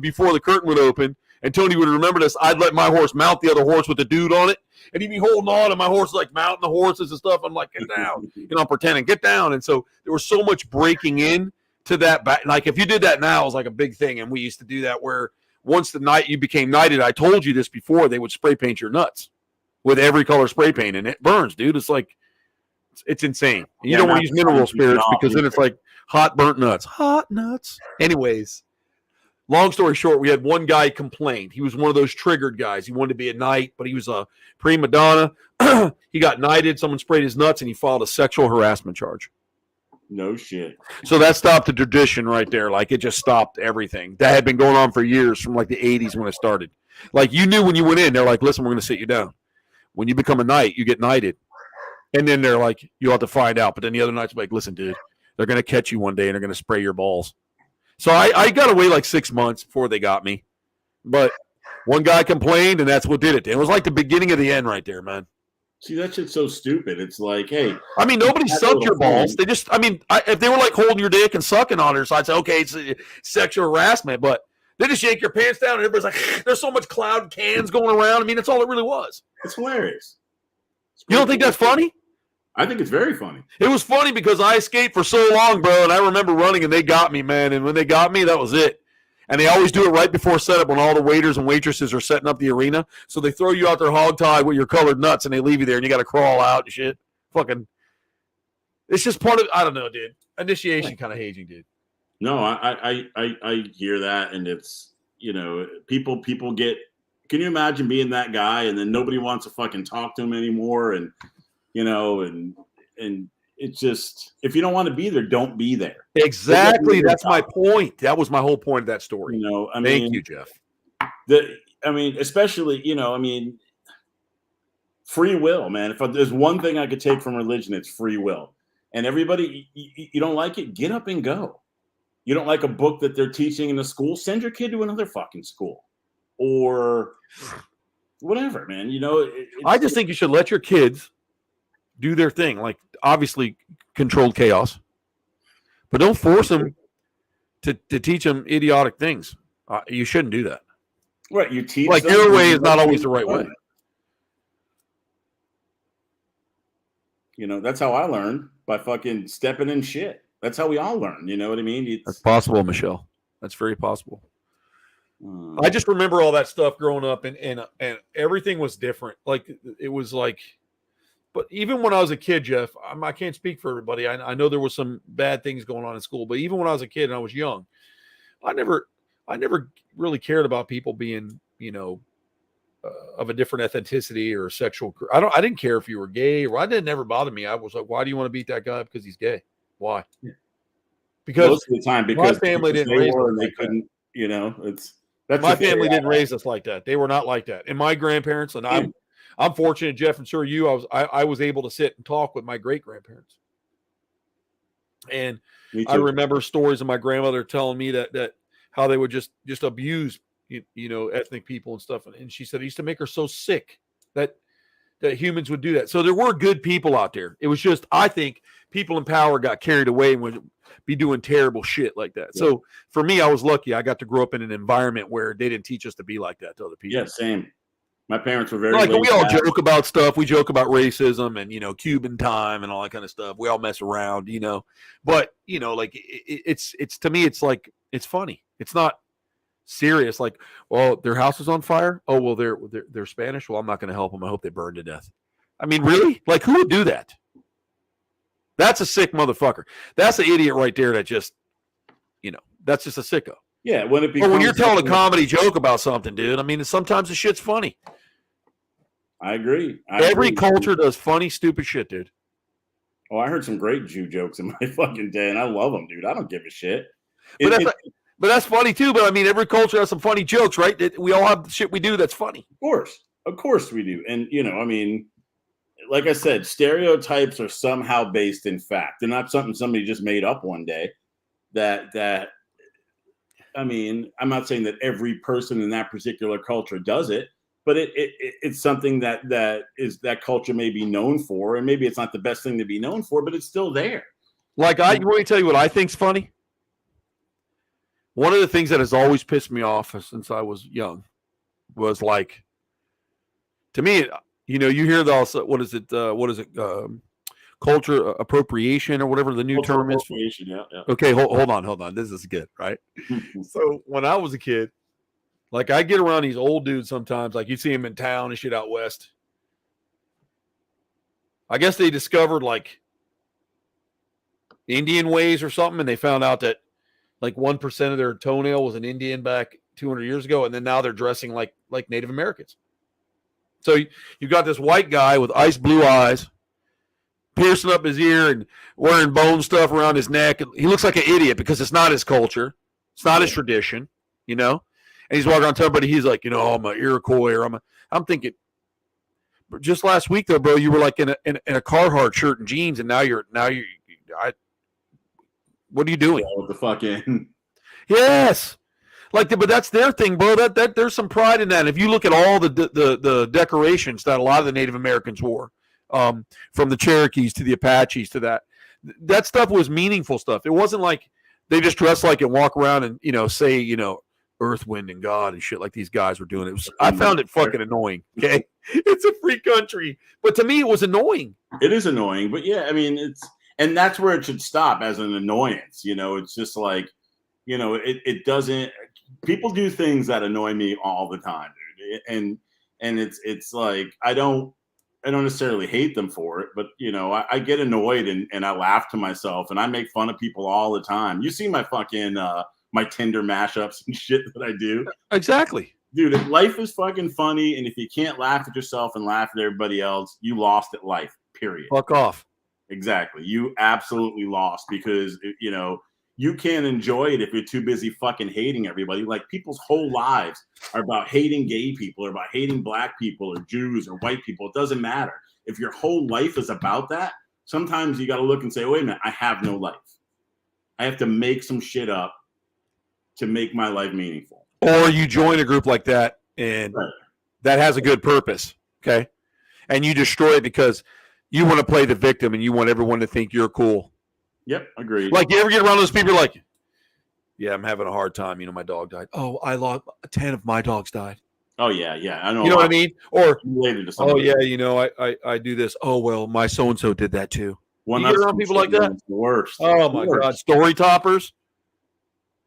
before the curtain would open, and Tony would remember this, I'd let my horse mount the other horse with the dude on it. And he'd be holding on, and my horse like mounting the horses and stuff. I'm like, get down. You know, I'm pretending, get down. And so there was so much breaking in to that, like if you did that now, it was like a big thing, and we used to do that where once the night you became knighted, I told you this before, they would spray paint your nuts with every color spray paint, and it burns, dude. It's like it's insane. And you don't want to use mineral spirits because then it's like hot burnt nuts. Anyways, long story short, we had one guy complain. He was one of those triggered guys. He wanted to be a knight, but he was a prima donna. He got knighted. Someone sprayed his nuts, and he filed a sexual harassment charge. No shit. So that stopped the tradition right there. Like, it just stopped everything. That had been going on for years from, like, the 80s when it started. Like, you knew when you went in, they're like, listen, we're going to sit you down. When you become a knight, you get knighted. And then they're like, you'll have to find out. But then the other knight's like, listen, dude, they're going to catch you one day and they're going to spray your balls. So I got away like 6 months before they got me. But one guy complained, and that's what did it. It was like the beginning of the end right there, man. See, that shit's so stupid. It's like, hey. I mean, nobody sucked your balls. They just, I mean, if they were like holding your dick and sucking on it, so I'd say, okay, it's sexual harassment. But they just yank your pants down, and everybody's like, there's so much cloud cans going around. I mean, that's all it really was. It's hilarious. You don't think that's funny? I think it's very funny. It was funny because I escaped for so long, bro, and I remember running, and they got me, man. And when they got me, that was it. And they always do it right before setup when all the waiters and waitresses are setting up the arena. So they throw you out there hogtied with your colored nuts, and they leave you there, and you got to crawl out and shit. Fucking, it's just part of, I don't know, dude. Initiation kind of hazing, dude. No, I hear that, and it's, you know, people get can you imagine being that guy and then nobody wants to fucking talk to him anymore? And, and it's just, if you don't want to be there, don't be there. Exactly. That's my point. That was my whole point of that story. Thank you, Jeff. Especially, free will, man. If there's one thing I could take from religion, it's free will. And everybody, you don't like it, get up and go. You don't like a book that they're teaching in the school, send your kid to another fucking school or whatever, man. I just think you should let your kids do their thing, like obviously controlled chaos, but don't force them to teach them idiotic things. You shouldn't do that. Right. You teach like your way is not always the right way. That's how I learned, by fucking stepping in shit. That's how we all learn. You know what I mean? That's possible, Michelle. That's very possible. I just remember all that stuff growing up, and everything was different. Like it was like, but even when I was a kid, Jeff, I can't speak for everybody. I know there was some bad things going on in school, but even when I was a kid and I was young, I never really cared about people being, of a different ethnicity or sexual. I didn't care if you were gay, or it didn't never bother me. I was like, why do you want to beat that guy? Because he's gay. Why? Yeah. Because most of the time, because my family didn't raise us and they couldn't. That's my family didn't raise us like that. They were not like that. And my grandparents, and I'm fortunate, Jeff, and so are you. I was able to sit and talk with my great grandparents, and I remember stories of my grandmother telling me that how they would just abuse ethnic people and stuff. And she said it used to make her so sick that humans would do that. So there were good people out there. It was just, I think people in power got carried away and would be doing terrible shit like that. Yeah. So for me, I was lucky. I got to grow up in an environment where they didn't teach us to be like that to other people. Yeah, same. My parents were very we all joke about stuff. We joke about racism and, Cuban time and all that kind of stuff. We all mess around, but it's to me, it's like, it's funny. It's not serious. Like, well, their house is on fire. Oh, well, they're Spanish. Well, I'm not going to help them. I hope they burn to death. I mean, really? Like, who would do that? That's a sick motherfucker. That's an idiot right there. That just, that's just a sicko. Yeah. When you're telling a comedy joke about something, dude, I mean, sometimes the shit's funny. I agree. Every culture does funny, stupid shit, dude. Oh, I heard some great Jew jokes in my fucking day, and I love them, dude. I don't give a shit. But that's funny too. But I mean, every culture has some funny jokes, right? We all have shit we do that's funny. Of course we do. And like I said, stereotypes are somehow based in fact. They're not something somebody just made up one day. I'm not saying that every person in that particular culture does it, but it's something that culture may be known for, and maybe it's not the best thing to be known for, but it's still there. Like let me tell you what I think's funny. One of the things that has always pissed me off since I was young was like, to me, you hear the what is it? Culture appropriation or whatever the new term is. Yeah. Okay, hold on. This is good, right? So when I was a kid, like I get around these old dudes sometimes, like you see them in town and shit out west. I guess they discovered like Indian ways or something, and they found out that like 1% of their toenail was an Indian back 200 years ago, and then now they're dressing like Native Americans. So you got this white guy with ice blue eyes, piercing up his ear and wearing bone stuff around his neck. He looks like an idiot because it's not his culture. It's not his tradition, And he's walking around telling everybody he's like, I'm an Iroquois, or I'm thinking, just last week though, bro, you were like in a Carhartt shirt and jeans, and now you're what are you doing? With the fucking yes, but that's their thing, bro. That there's some pride in that. And if you look at all the decorations that a lot of the Native Americans wore, from the Cherokees to the Apaches to that stuff was meaningful stuff. It wasn't like they just dress like and walk around and say Earth, Wind, and God and shit like these guys were doing. I found it fucking annoying. Okay, it's a free country, but to me it was annoying. It is annoying, but yeah, I mean and that's where it should stop as an annoyance. It's just like, it doesn't. People do things that annoy me all the time, dude. And it's like I don't necessarily hate them for it, but I get annoyed and I laugh to myself and I make fun of people all the time. You see my fucking my Tinder mashups and shit that I do. Exactly. Dude, if life is fucking funny, and if you can't laugh at yourself and laugh at everybody else, you lost at life, period. Fuck off. Exactly. You absolutely lost because, you can't enjoy it if you're too busy fucking hating everybody. Like, people's whole lives are about hating gay people or about hating black people or Jews or white people. It doesn't matter. If your whole life is about that, sometimes you got to look and say, wait a minute, I have no life. I have to make some shit up to make my life meaningful. Or you join a group like that and that has a good purpose, okay? And you destroy it because you want to play the victim and you want everyone to think you're cool. Yep, agreed. Like, you ever get around those people like, yeah, I'm having a hard time. My dog died. Oh, I lost 10 of my dogs died. Oh, yeah. I know. You know what I mean? Or, related to oh, yeah, I do this. Oh, well, my so-and-so did that too. You get around people like that? The worst. Oh, my God. Story toppers.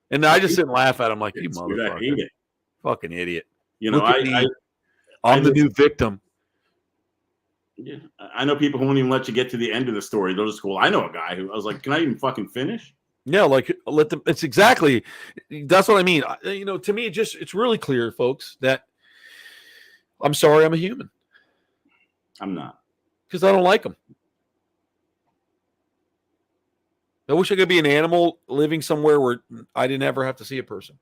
And I just sit and laugh at them like, you motherfucker. I hate it. Fucking idiot. I'm the new victim. Yeah, I know people who won't even let you get to the end of the story. They'll just go, I know a guy who I was like, can I even fucking finish? Yeah, like, let them. It's exactly. That's what I mean. To me, it's really clear, folks, that I'm sorry I'm a human. I'm not. Because I don't like them. I wish I could be an animal living somewhere where I didn't ever have to see a person.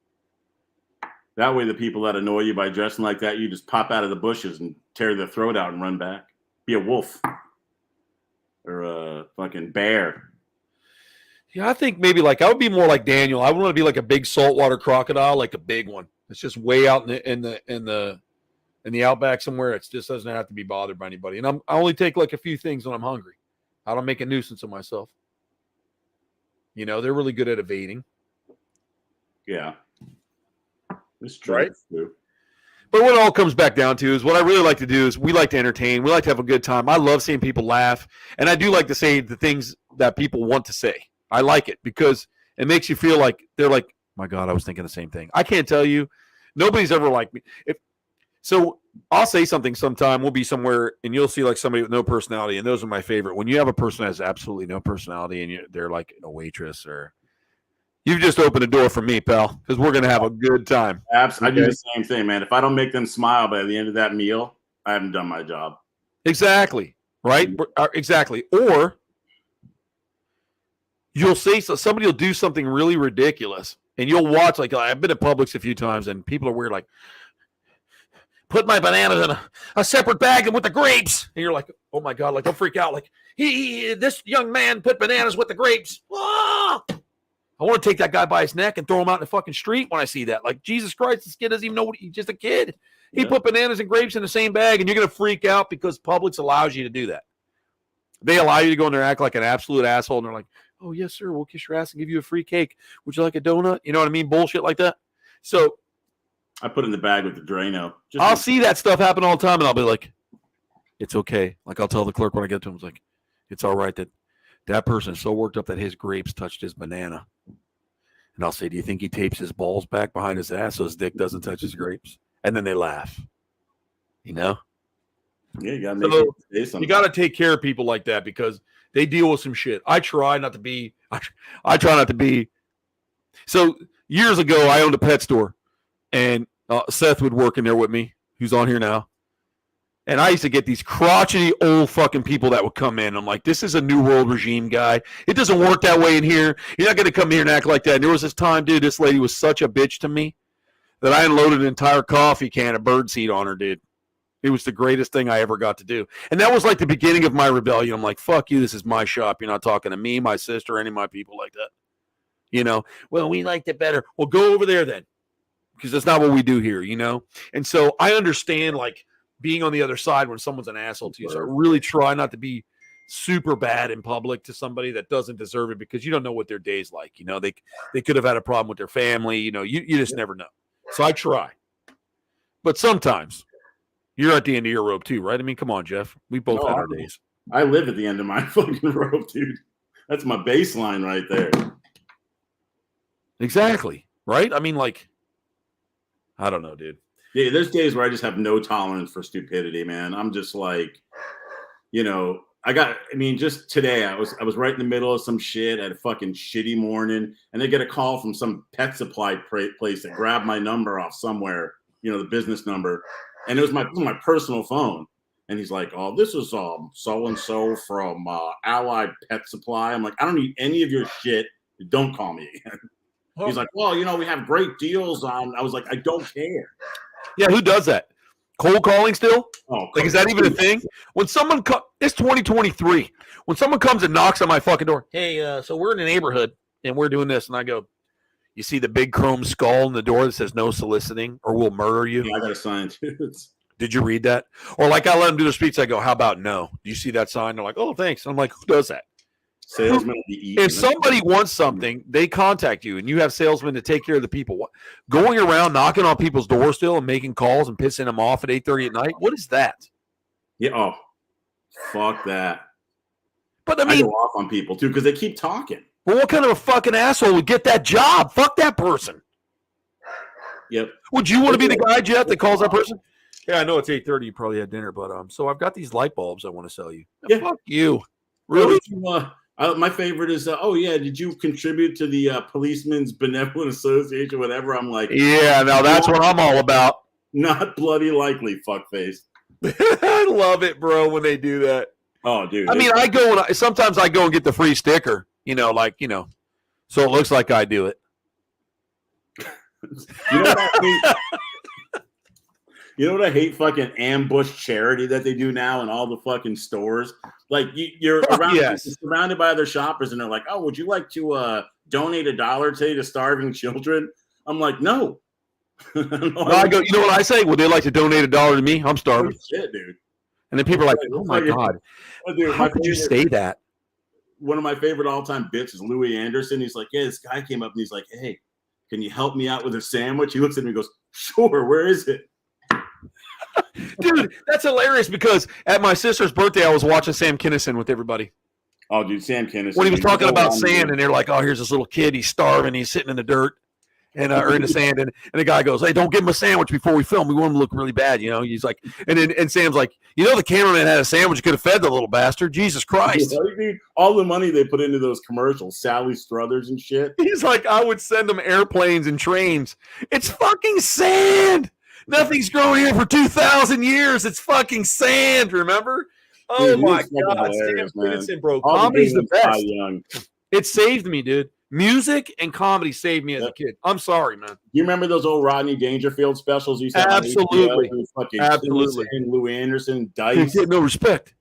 That way, the people that annoy you by dressing like that, you just pop out of the bushes and tear their throat out and run back. Be a wolf or a fucking bear. Yeah, I think maybe I would be more like Daniel. I would want to be like a big saltwater crocodile, like a big one. It's just way out in the outback somewhere. It just doesn't have to be bothered by anybody. And I only take like a few things when I'm hungry. I don't make a nuisance of myself. They're really good at evading. Yeah. It's true. Right? But what it all comes back down to is what I really like to do is we like to entertain. We like to have a good time. I love seeing people laugh. And I do like to say the things that people want to say. I like it because it makes you feel like they're like, my God, I was thinking the same thing. I can't tell you. Nobody's ever like me. So I'll say something sometime. We'll be somewhere and you'll see like somebody with no personality. And those are my favorite. When you have a person that has absolutely no personality and they're like a waitress or you've just opened a door for me, pal, because we're going to have a good time. Absolutely. I do the same thing, man. If I don't make them smile by the end of that meal, I haven't done my job. Exactly. Right? Exactly. Or you'll say somebody will do something really ridiculous and you'll watch, like I've been at Publix a few times and people are weird, like, put my bananas in a separate bag and with the grapes. And you're like, oh my God, like don't freak out. Like this young man put bananas with the grapes. Ah! I want to take that guy by his neck and throw him out in the fucking street when I see that. Like, Jesus Christ, this kid doesn't even know he's just a kid. He put bananas and grapes in the same bag, and you're going to freak out because Publix allows you to do that. They allow you to go in there and act like an absolute asshole, and they're like, oh, yes, sir, we'll kiss your ass and give you a free cake. Would you like a donut? You know what I mean? Bullshit like that. So I put it in the bag with the Drano. I'll see that stuff happen all the time, and I'll be like, it's okay. Like, I'll tell the clerk when I get to him, it's like, it's all right that person is so worked up that his grapes touched his banana. And I'll say, do you think he tapes his balls back behind his ass so his dick doesn't touch his grapes? And then they laugh. Yeah, you got to make it say you got to take care of people like that because they deal with some shit. I try not to be. So years ago, I owned a pet store, and Seth would work in there with me, who's on here now. And I used to get these crotchety old fucking people that would come in. I'm like, this is a new world regime, guy. It doesn't work that way in here. You're not going to come here and act like that. And there was this time, dude, this lady was such a bitch to me that I unloaded an entire coffee can of birdseed on her, dude. It was the greatest thing I ever got to do. And that was like the beginning of my rebellion. I'm like, fuck you, this is my shop. You're not talking to me, my sister, any of my people like that. Well, we liked it better. Well, go over there then. Because that's not what we do here, And so I understand, like, being on the other side when someone's an asshole to you. So I really try not to be super bad in public to somebody that doesn't deserve it because you don't know what their day's like. They could have had a problem with their family. You just never know. So I try. But sometimes you're at the end of your rope too, right? I mean, come on, Jeff. We both had our days. I live at the end of my fucking rope, dude. That's my baseline right there. Exactly. Right? I mean, like, I don't know, dude. Yeah, there's days where I just have no tolerance for stupidity, man. I'm just like, just today I was right in the middle of some shit at a fucking shitty morning, and they get a call from some pet supply place that grabbed my number off somewhere the business number, and it was my personal phone. And he's like, "Oh, this is so and so from Allied Pet Supply." I'm like, "I don't need any of your shit. Don't call me again." He's like, "Well, we have great deals on." I was like, "I don't care." Yeah, who does that? Cold calling still? Oh, Like, is that even a thing? When someone it's 2023. When someone comes and knocks on my fucking door, hey, so we're in a neighborhood and we're doing this, and I go, you see the big chrome skull in the door that says no soliciting or we'll murder you? Yeah, I got a sign too. Did you read that? Or like I let them do their speech, I go, how about no? Do you see that sign? They're like, oh, thanks. I'm like, who does that? Salesman. If somebody wants something, they contact you, and you have salesmen to take care of the people. Going around knocking on people's doors still and making calls and pissing them off at 8:30 at night. What is that? Yeah. Oh, fuck that. But I mean, I go off on people too because they keep talking. Well, what kind of a fucking asshole would get that job? Fuck that person. Yep. Would you want to be the guy, Jeff, that calls that person? Yeah, I know it's 8:30. You probably had dinner, but so I've got these light bulbs I want to sell you. Yeah. Fuck you. Really? My favorite is, did you contribute to the Policemen's Benevolent Association, whatever? I'm like, yeah, now that's what I'm all about. Not bloody likely, fuckface. I love it, bro, when they do that. Oh, dude. I mean, sometimes I go and get the free sticker, so it looks like I do it. You know what I hate? Fucking ambush charity that they do now in all the fucking stores. Like you're around, surrounded by other shoppers, and they're like, "Oh, would you like to donate $1 today to starving children?" I'm like, "No." I go. You know what I say? Would they like to donate $1 to me? I'm starving. Oh, shit, dude. And then people are like, "Oh my god, dude, how could you say that?" One of my favorite all-time bits is Louis Anderson. He's like, "Yeah, this guy came up and he's like, hey, can you help me out with a sandwich?" He looks at me and goes, "Sure, where is it?" Dude, that's hilarious because at my sister's birthday, I was watching Sam Kinison with everybody. Oh, dude, Sam Kinison. When he was talking about sand, and they're like, "Oh, here's this little kid. He's starving. He's sitting in the dirt and or in the sand." And the guy goes, "Hey, don't give him a sandwich before we film. We want him to look really bad." He's like, and Sam's like, "The cameraman had a sandwich. Could have fed the little bastard. Jesus Christ!" Dude, all the money they put into those commercials, Sally Struthers and shit. He's like, "I would send them airplanes and trains. It's fucking sand. Nothing's grown here for 2,000 years. It's fucking sand, remember?" Oh, dude, my God. Sam Kinison, bro. Comedy's the best. It saved me, dude. Music and comedy saved me as a kid. I'm sorry, man. You remember those old Rodney Dangerfield specials? You said absolutely. Absolutely. Louis Anderson, Dice. He had no respect.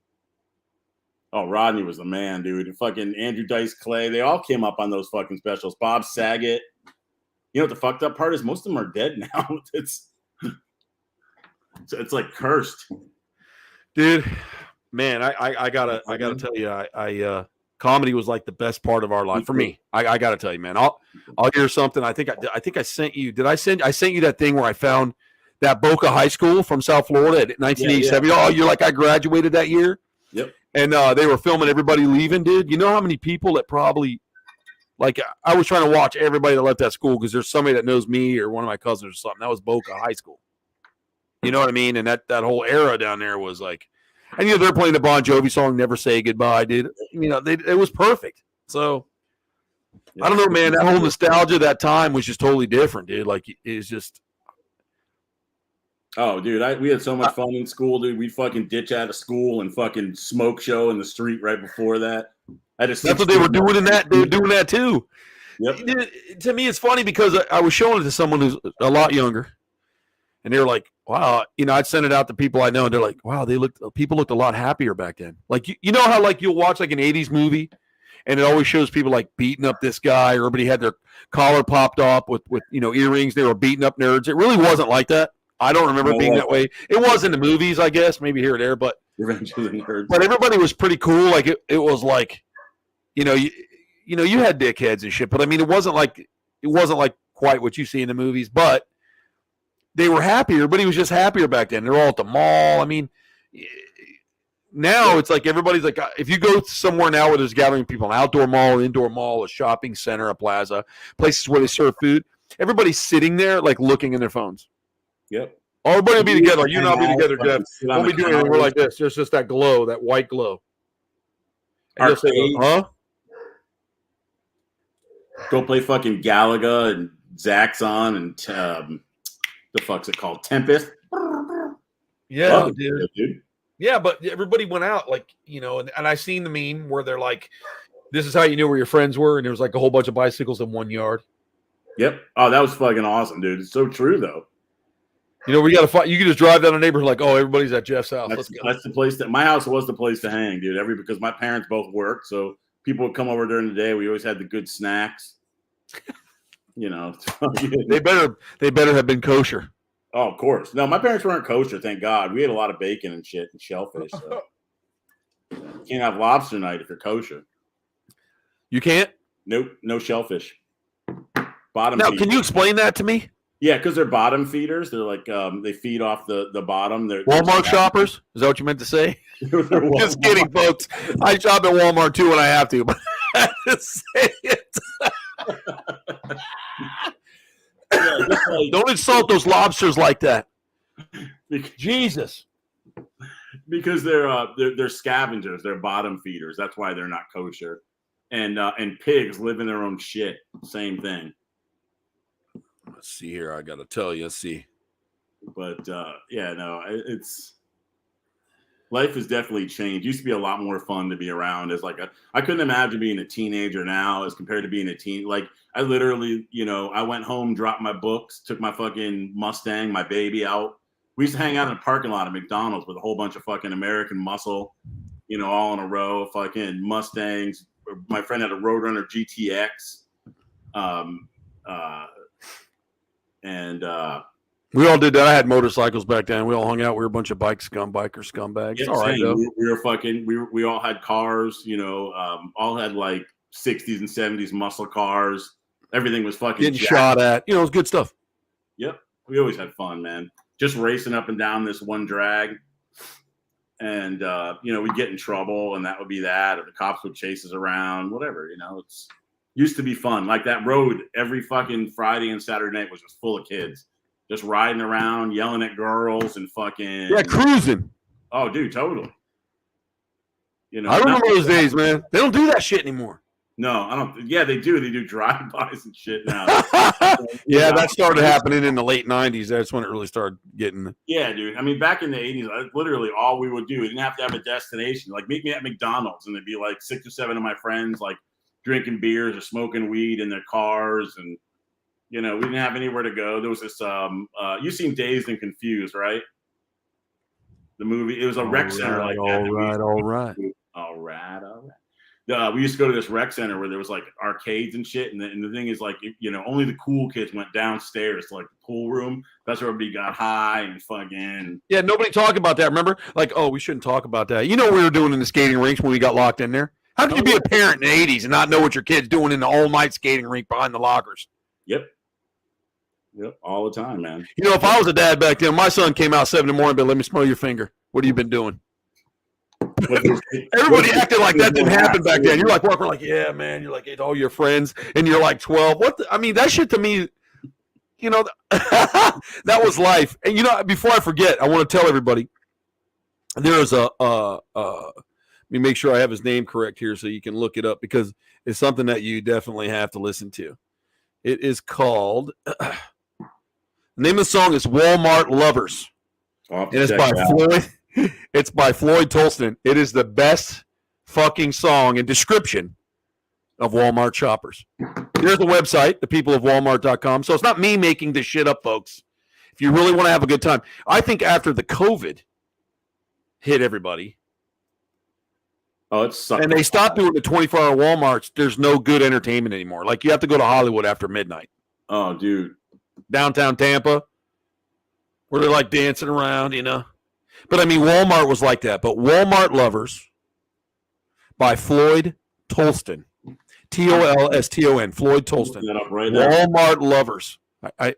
Oh, Rodney was the man, dude. Fucking Andrew Dice Clay. They all came up on those fucking specials. Bob Saget. You know what the fucked up part is? Most of them are dead now. It's like cursed, dude. Man, I gotta tell you, comedy was like the best part of our life for me. I gotta tell you, man. I'll hear something. I think I sent you. I sent you that thing where I found that Boca High School from South Florida in 1987. Yeah. Oh, you're like, I graduated that year. Yep. And they were filming everybody leaving, dude. You know how many people that probably, like, I was trying to watch everybody that left that school because there's somebody that knows me or one of my cousins or something. That was Boca High School. You know what I mean? And that whole era down there was like, and they're playing the Bon Jovi song "Never Say Goodbye," dude. It was perfect. So I don't know, man. That whole nostalgia of that time was just totally different, dude. Like, it's just. Oh, dude, we had so much fun in school, dude. We'd fucking ditch out of school and fucking smoke show in the street right before that. That's what they were doing in that. They were doing that too. Yep. To me, it's funny because I was showing it to someone who's a lot younger. And they were like, wow, I'd send it out to people I know, and they're like, wow, people looked a lot happier back then. Like, you know how, like, you'll watch, like, an 80s movie, and it always shows people, like, beating up this guy, or everybody had their collar popped up with earrings. They were beating up nerds. It really wasn't like that. I don't remember it being that way. It was in the movies, I guess, maybe here or there, but everybody was pretty cool. Like, it was like, you had dickheads and shit, but I mean, it wasn't like quite what you see in the movies, but they were happier. Everybody was just happier back then. They're all at the mall. I mean, now it's like everybody's like, if you go somewhere now where there's gathering people, an outdoor mall, indoor mall, a shopping center, a plaza, places where they serve food, everybody's sitting there like looking in their phones. Yep. Everybody will be together. You and I'll be together, Jeff. We'll be doing anything. We're like this. There's just that glow, that white glow. And say, huh? Go play fucking Galaga and Zaxxon and the fuck's it called? Tempest. Yeah, dude. Yeah, but everybody went out like, and I seen the meme where they're like, this is how you knew where your friends were, and there was like a whole bunch of bicycles in one yard. Yep. Oh, that was fucking awesome, dude. It's so true though. We got to find. You can just drive down a neighborhood like, oh, everybody's at Jeff's house. Let's go. That's the place that my house was the place to hang, dude. Because my parents both worked, so people would come over during the day. We always had the good snacks. They better have been kosher. Oh, of course. No, my parents weren't kosher, thank God. We had a lot of bacon and shit and shellfish. So. Can't have lobster night if you're kosher. You can't? Nope, no shellfish. Bottom. Now, can you explain that to me? Yeah, because they're bottom feeders. They're like they feed off the bottom. They're Walmart shoppers? Is that what you meant to say? Just kidding, folks. I shop at Walmart too when I have to, but I have to say it. Don't insult those lobsters like that. Jesus. Because they're scavengers. They're bottom feeders. That's why they're not kosher. And pigs live in their own shit. Same thing. Let's see here. I got to tell you. Let's see. But it's life has definitely changed. It used to be a lot more fun to be around. As like I couldn't imagine being a teenager now as compared to being a teen. Like I literally, I went home, dropped my books, took my fucking Mustang, my baby out. We used to hang out in the parking lot of McDonald's with a whole bunch of fucking American Muscle, all in a row, fucking Mustangs. My friend had a Roadrunner GTX. And we all did that. I had motorcycles back then. We all hung out. We were a bunch of biker scumbags. Yeah, all right, we all had cars, all had like 60s and 70s muscle cars. Everything was fucking getting shot at. It was good stuff. Yep. We always had fun, man. Just racing up and down this one drag. And we'd get in trouble, and that would be that, or the cops would chase us around, whatever, it's used to be fun. Like that road every fucking Friday and Saturday night was just full of kids just riding around, yelling at girls and fucking cruising. Oh, dude, totally. I remember those days, man. They don't do that shit anymore. No, I don't. Yeah, they do. They do drive-bys and shit now. Yeah, that started happening in the late 90s. That's when it really started getting. Yeah, dude. I mean, back in the 80s, literally all we would do, we didn't have to have a destination. Like, meet me at McDonald's, and there'd be like 6 or 7 of my friends, like, drinking beers or smoking weed in their cars. And, we didn't have anywhere to go. There was this, you've seen Dazed and Confused, right? The movie. It was a rec center like that. All right. We used to go to this rec center where there was like arcades and shit, and the thing is like, only the cool kids went downstairs to like the pool room. That's where everybody got high and fucking. Yeah, nobody talked about that. Remember, like, oh, we shouldn't talk about that. You know what we were doing in the skating rinks when we got locked in there? How could you be a parent in the 80s and not know what your kid's doing in the all-night skating rink behind the lockers? Yep, all the time, man. If I was a dad back then, my son came out 7 in the morning, but let me smell your finger. What have you been doing? Everybody acted like that didn't happen back then. You're like, we're like, yeah, man. You're like, it's all your friends, and you're like 12. That shit to me, that was life. And before I forget, I want to tell everybody there is let me make sure I have his name correct here so you can look it up, because it's something that you definitely have to listen to. It is called. The name of the song is Walmart Lovers. And it's by Floyd. It's by Floyd Tolston. It is the best fucking song and description of Walmart shoppers. Here's the website, thepeopleofwalmart.com. So it's not me making this shit up, folks. If you really want to have a good time. I think after the COVID hit everybody. Oh, it sucked. And they stopped doing the 24-hour Walmarts. There's no good entertainment anymore. Like, you have to go to Hollywood after midnight. Oh, dude. Downtown Tampa, where they're like dancing around, But I mean, Walmart was like that. But Walmart Lovers by Floyd Tolston, Tolston, Floyd Tolston. Right Walmart Lovers. I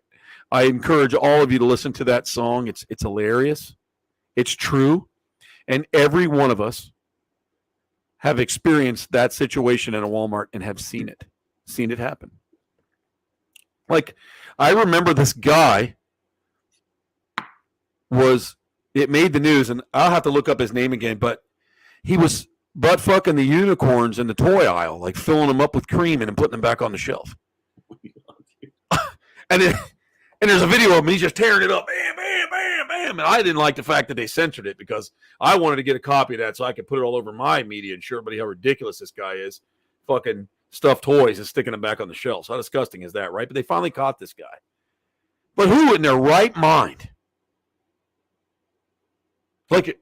encourage all of you to listen to that song. It's hilarious. It's true, and every one of us have experienced that situation in a Walmart and have seen it happen. Like, I remember this guy it made the news, and I'll have to look up his name again, but he was butt fucking the unicorns in the toy aisle, like filling them up with cream and then putting them back on the shelf. And And there's a video of him, and he's just tearing it up. Bam, bam, bam, bam. And I didn't like the fact that they censored it because I wanted to get a copy of that so I could put it all over my media and show everybody how ridiculous this guy is. Fucking stuffed toys and sticking them back on the shelves. How disgusting is that, right? But they finally caught this guy. But who in their right mind? Like,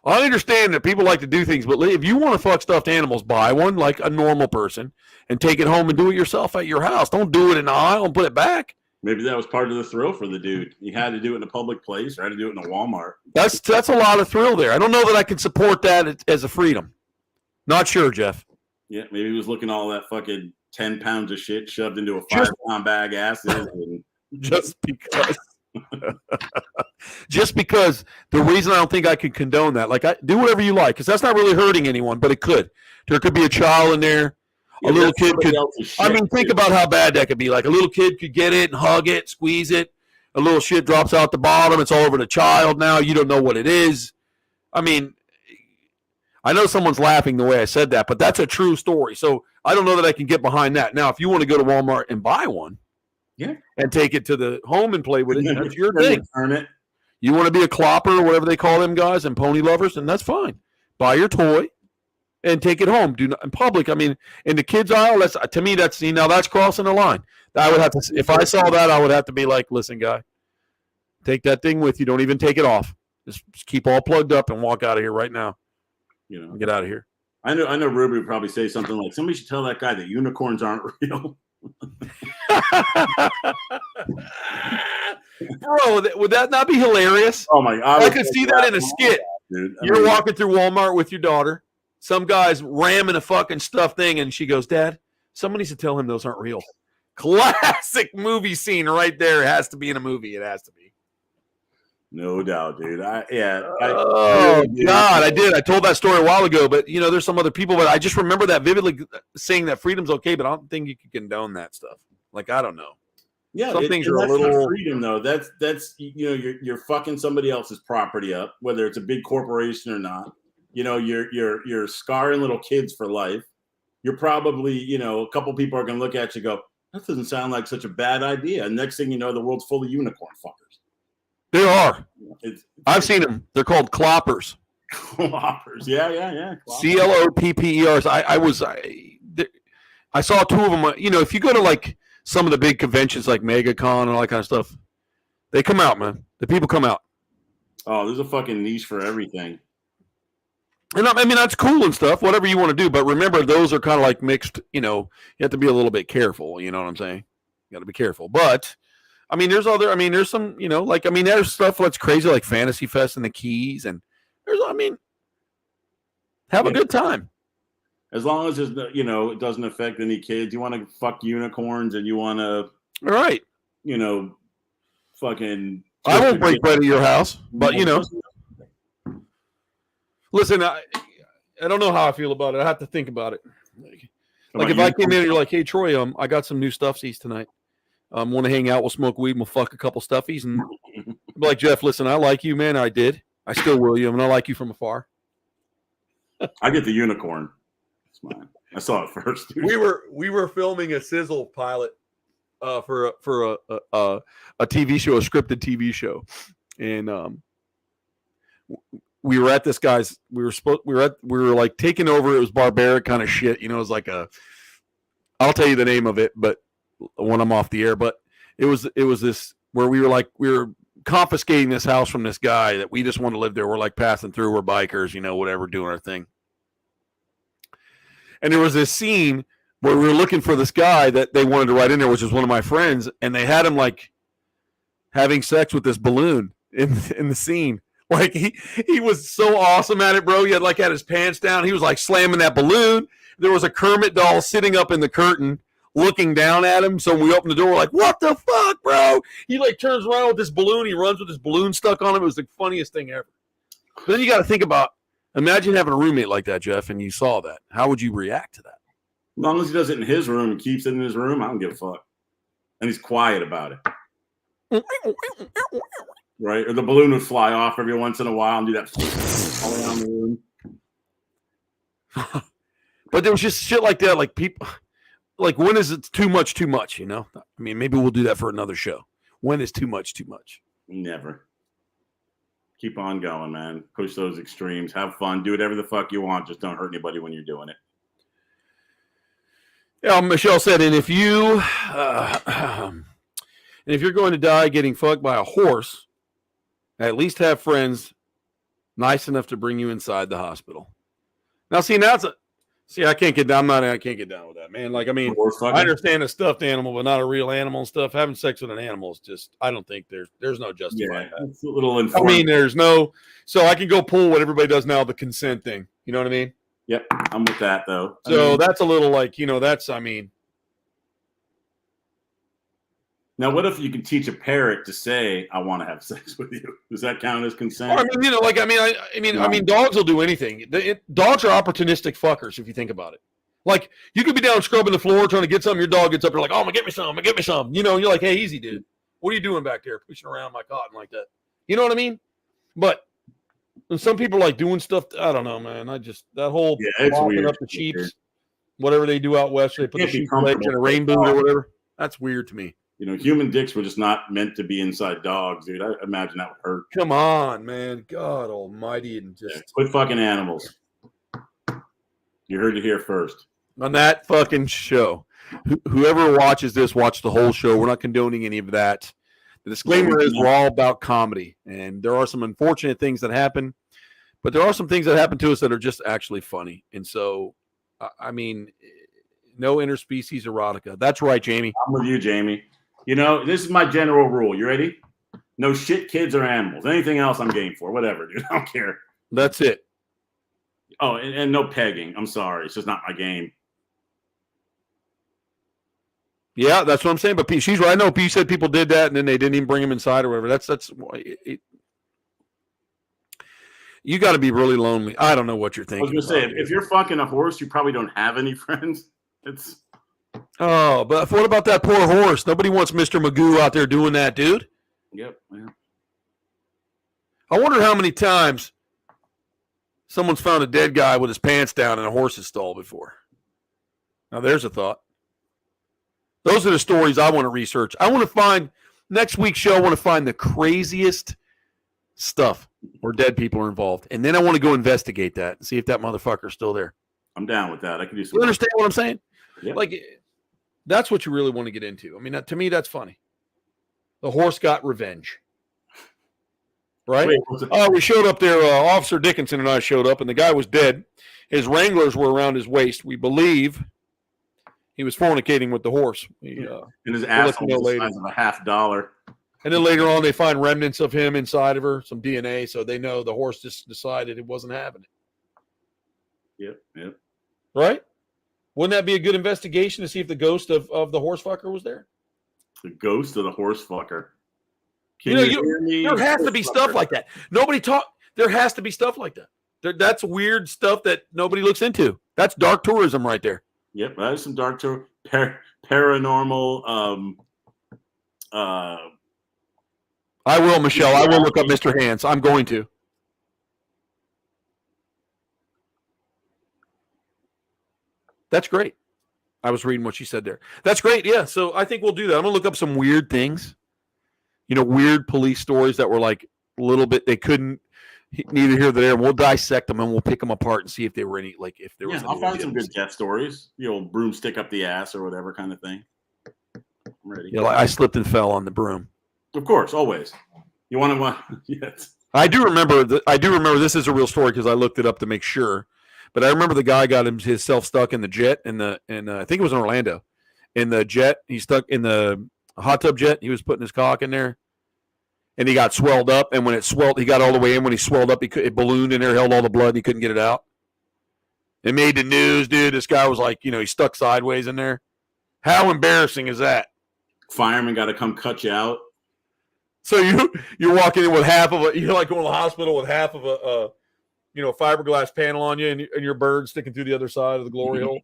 I understand that people like to do things, but if you want to fuck stuffed animals, buy one like a normal person and take it home and do it yourself at your house. Don't do it in the aisle and put it back. Maybe that was part of the thrill for the dude. He had to do it in a public place or had to do it in a Walmart. That's a lot of thrill there. I don't know that I can support that as a freedom. Not sure, Jeff. Yeah, maybe he was looking all that fucking 10 pounds of shit shoved into a 5-pound bag acid. And... Just because. Just because the reason I don't think I could condone that. Like, I do whatever you like, because that's not really hurting anyone, but it could. There could be a child in there. A little kid could. I mean, think about how bad that could be. Like, a little kid could get it and hug it, squeeze it. A little shit drops out the bottom. It's all over the child now. You don't know what it is. I mean, I know someone's laughing the way I said that, but that's a true story. So I don't know that I can get behind that. Now, if you want to go to Walmart and buy one, yeah, and take it to the home and play with it, that's your thing. Earn it. You want to be a clopper or whatever they call them guys and pony lovers, and that's fine. Buy your toy and take it home. Do not in public. I mean, in the kids aisle, that's to me. That's now that's crossing the line. I would have to, if I saw that, I would have to be like, listen, guy, take that thing with you. Don't even take it off. Just keep all plugged up and walk out of here right now. You know, get out of here. I know. Ruby would probably say something like, "Somebody should tell that guy that unicorns aren't real." Bro, would that not be hilarious? Oh my God! I could see that in a skit. Dude, you're walking through Walmart with your daughter. Some guy's ramming a fucking stuffed thing, and she goes, "Dad, somebody should tell him those aren't real." Classic movie scene right there. It has to be in a movie. It has to be. No doubt, dude. God, I did. I told that story a while ago, but there's some other people. But I just remember that vividly, saying that freedom's okay, but I don't think you can condone that stuff. Like, I don't know. Yeah, some things are a little not freedom though. That's you're fucking somebody else's property up, whether it's a big corporation or not. You're scarring little kids for life. You're probably a couple people are gonna look at you and go, that doesn't sound like such a bad idea. And next thing you know, the world's full of unicorn fuckers. There are. I've seen them. They're called cloppers. Cloppers. Yeah. CLOPPERs. I saw two of them. If you go to like some of the big conventions like MegaCon and all that kind of stuff, they come out, man. The people come out. Oh, there's a fucking niche for everything. And I mean, that's cool and stuff, whatever you want to do. But remember, those are kind of like mixed, you have to be a little bit careful. You know what I'm saying? You got to be careful. But I mean, there's some, there's stuff that's crazy like Fantasy Fest and the Keys, and have a good time. As long as it's, it doesn't affect any kids. You want to fuck unicorns and you want to, all right, fucking. I won't break bread at your house, but listen, I don't know how I feel about it. I have to think about it. Like if I came in and you're like, hey Troy, I got some new stuffies tonight. Want to hang out? We'll smoke weed. We'll fuck a couple stuffies, and be like, Jeff, listen, I like you, man. I did. I still will you. I mean, I like you from afar. I get the unicorn. It's mine. I saw it first. Dude. We were filming a sizzle pilot for a TV show, a scripted TV show, and we were at this guy's. We were like taking over. It was barbaric kind of shit. It was like I'll tell you the name of it, but when I'm off the air, but it was this where we were confiscating this house from this guy that we just want to live there. We're like passing through, we're bikers, whatever, doing our thing. And there was this scene where we were looking for this guy that they wanted to write in there, which was one of my friends, and they had him like having sex with this balloon in the scene. Like he was so awesome at it, bro. He had his pants down. He was like slamming that balloon. There was a Kermit doll sitting up in the curtain, looking down at him. So when we opened the door, we're like, what the fuck, bro? He like turns around with this balloon. He runs with this balloon stuck on him. It was the funniest thing ever. But then you got to think about, imagine having a roommate like that, Jeff, and you saw that. How would you react to that? As long as he does it in his room and keeps it in his room, I don't give a fuck. And he's quiet about it. Right? Or the balloon would fly off every once in a while and do that all around the room. But there was just shit like that. Like people, like when is it too much? I mean, maybe we'll do that for another show. When is too much too much? Never. Keep on going, man. Push those extremes. Have fun. Do whatever the fuck you want. Just don't hurt anybody when you're doing it. Yeah, Michelle said, and if you're going to die getting fucked by a horse, at least have friends nice enough to bring you inside the hospital. Now, I can't get down. I can't get down with that, man. Like, I mean, I understand a stuffed animal, but not a real animal and stuff. Having sex with an animal is just, I don't think there's no justifying that. It's a little I mean, there's no, so I can go pull what everybody does now, the consent thing. You know what I mean? Yep, I'm with that though. So that's a little like, Now, what if you can teach a parrot to say, "I want to have sex with you"? Does that count as consent? Well, I mean, dogs will do anything. Dogs are opportunistic fuckers if you think about it. Like, you could be down scrubbing the floor trying to get something. Your dog gets up, you're like, "Oh, get me some." You know, you're like, "Hey, easy, dude. What are you doing back there, pushing around my cotton like that?" You know what I mean? But and some people like doing stuff. I don't know, man. That whole walking up the sheeps, whatever they do out west, they put the sheep legs in a rain boot or whatever. That's weird to me. You know, human dicks were just not meant to be inside dogs, dude. I imagine that would hurt. Come on, man. God almighty. And just quit fucking animals. You heard it here first. On that fucking show. Whoever watches this, watch the whole show. We're not condoning any of that. The disclaimer is we're all about comedy. And there are some unfortunate things that happen. But there are some things that happen to us that are just actually funny. And so, I mean, no interspecies erotica. That's right, Jamie. I'm with you, Jamie. You know, this is my general rule. You ready? No shit, kids, or animals. Anything else I'm game for. Whatever, dude. I don't care. That's it. Oh, and no pegging. I'm sorry. It's just not my game. Yeah, that's what I'm saying. But she's right. I know P said people did that, and then they didn't even bring him inside or whatever. You got to be really lonely. I don't know what you're thinking. I was going to say, if you're fucking a horse, you probably don't have any friends. Oh, but what about that poor horse? Nobody wants Mr. Magoo out there doing that, dude. Yep. Yeah. I wonder how many times someone's found a dead guy with his pants down in a horse's stall before. Now, there's a thought. Those are the stories I want to research. I want to find, next week's show, I want to find the craziest stuff where dead people are involved. And then I want to go investigate that and see if that motherfucker's still there. I'm down with that. I can do some. You understand what I'm saying? Yep. Like, that's what you really want to get into. I mean, to me, that's funny. The horse got revenge. Right? We showed up there. Officer Dickinson and I showed up, and the guy was dead. His wranglers were around his waist. We believe he was fornicating with the horse. And his asshole was the size of $50. And then later on, they find remnants of him inside of her, some DNA, so they know the horse just decided it wasn't having it. Yep. Right? Wouldn't that be a good investigation to see if the ghost of the horse fucker was there? The ghost of the horse fucker. There has to be stuff like that. There has to be stuff like that. That's weird stuff that nobody looks into. That's dark tourism right there. Yep, that is some dark tourism. Paranormal. I will, Michelle. I will look up Mr. Hands. I'm going to. That's great. I was reading what she said there. That's great. Yeah. So I think we'll do that. I'm going to look up some weird things. Weird police stories that were like a little bit, they couldn't neither here nor there. And we'll dissect them and we'll pick them apart and see if they were any, like if there was. I'll find some good death stories. The old broomstick up the ass or whatever kind of thing. I'm ready. Yeah, I slipped and fell on the broom. Of course, always. You want to? Yes. I do remember this is a real story because I looked it up to make sure. But I remember the guy got himself stuck in the jet and I think it was in Orlando. In the jet, he stuck in the hot tub jet. He was putting his cock in there, and he got swelled up. And when it swelled, he got all the way in. When he swelled up, it ballooned in there, held all the blood. And he couldn't get it out. It made the news, dude. This guy was like, he stuck sideways in there. How embarrassing is that? Fireman got to come cut you out. So you're walking in with half of you're like going to the hospital with half of a fiberglass panel on you and your bird sticking through the other side of the glory hole.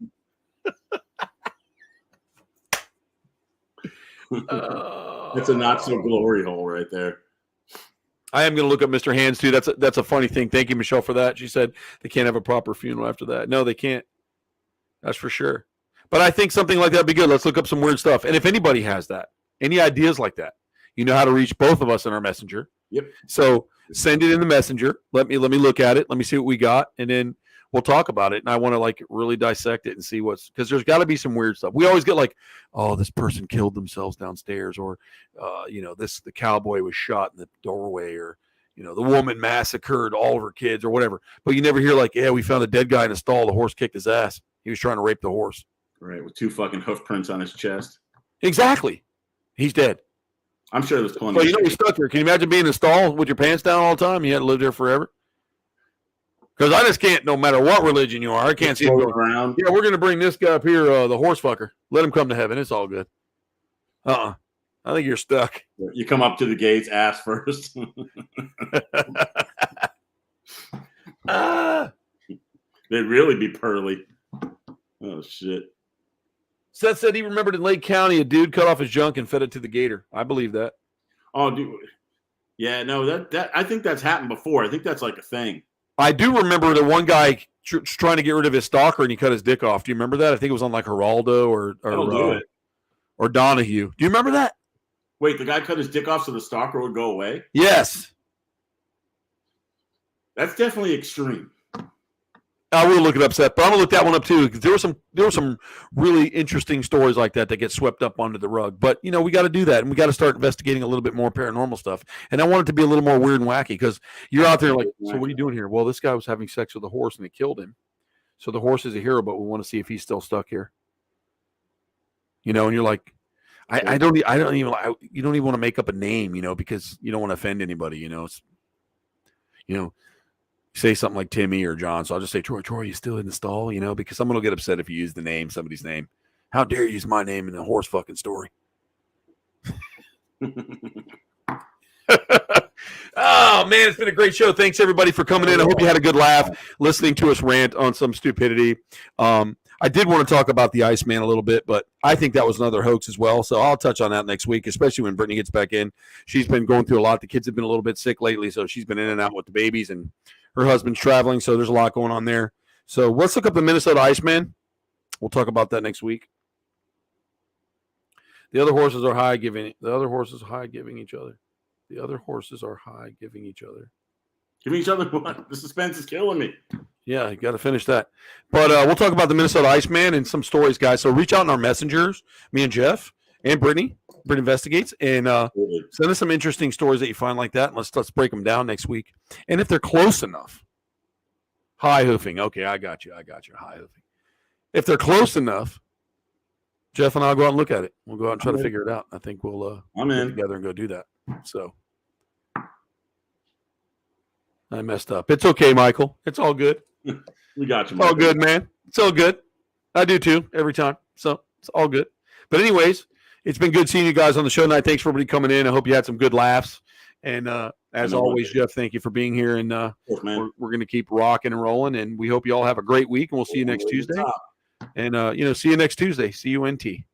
That's a not so glory hole right there. I am going to look up Mr. Hands too. That's a funny thing. Thank you, Michelle, for that. She said they can't have a proper funeral after that. No, they can't. That's for sure. But I think something like that would be good. Let's look up some weird stuff. And if anybody has that, any ideas like that, You know how to reach both of us in our messenger. Yep. So send it in the messenger. Let me look at it. Let me see what we got, and then we'll talk about it. And I want to like really dissect it and see because there's got to be some weird stuff. We always get like, oh, this person killed themselves downstairs, or the cowboy was shot in the doorway, or the woman massacred all of her kids, or whatever. But you never hear like, yeah, we found a dead guy in a stall. The horse kicked his ass. He was trying to rape the horse. Right, with 2 fucking hoof prints on his chest. Exactly. He's dead. I'm sure there's plenty. Well, he's stuck there. Can you imagine being in a stall with your pants down all the time? You had to live there forever. Because I just can't, no matter what religion you are, I can't see him going around. Yeah, we're going to bring this guy up here, the horse fucker. Let him come to heaven. It's all good. I think you're stuck. You come up to the gates, ass first. They'd really be pearly. Oh, shit. Seth said he remembered in Lake County a dude cut off his junk and fed it to the gator. I believe that. Oh, dude. Yeah, no, that I think that's happened before. I think that's like a thing. I do remember the one guy trying to get rid of his stalker and he cut his dick off. Do you remember that? I think it was on like Geraldo or Donahue. Do you remember that? Wait, the guy cut his dick off so the stalker would go away? Yes. That's definitely extreme. I will look it up, Seth, but I'm gonna look that one up too because there were some really interesting stories like that get swept up under the rug. But we got to do that, and we got to start investigating a little bit more paranormal stuff. And I want it to be a little more weird and wacky because you're out there like, so what are you doing here? Well, this guy was having sex with a horse and it killed him. So the horse is a hero, but we want to see if he's still stuck here. And you're like, you don't even want to make up a name, because you don't want to offend anybody. Say something like Timmy or John. So I'll just say, Troy, are you still in the stall? Because I'm going to get upset if you use somebody's name. How dare you use my name in a horse fucking story? Oh, man, it's been a great show. Thanks, everybody, for coming in. I hope you had a good laugh listening to us rant on some stupidity. I did want to talk about the Iceman a little bit, but I think that was another hoax as well. So I'll touch on that next week, especially when Brittany gets back in. She's been going through a lot. The kids have been a little bit sick lately, so she's been in and out with the babies, and her husband's traveling, so there's a lot going on there. So let's look up the Minnesota Iceman. We'll talk about that next week. The other horses are high giving. The other horses are high giving each other. The other horses are high giving each other. Giving each other what? The suspense is killing me. Yeah, you got to finish that. But we'll talk about the Minnesota Iceman and some stories, guys. So reach out in our messengers, me and Jeff and Brittany. Britt Investigates, and send us some interesting stories that you find like that. And let's break them down next week. And if they're close enough, high hoofing. Okay, I got you. High hoofing. If they're close enough, Jeff and I'll go out and look at it. We'll go out and try to figure it out. I think we'll get together and go do that. So I messed up. It's okay, Michael. It's all good. We got you, Michael. All good, man. It's all good. I do too every time. So it's all good. But anyways, it's been good seeing you guys on the show tonight. Thanks for everybody coming in. I hope you had some good laughs. And as always, Jeff, thank you for being here. And we're going to keep rocking and rolling. And we hope you all have a great week. And we'll see you next Tuesday. And, see you next Tuesday. CUNT.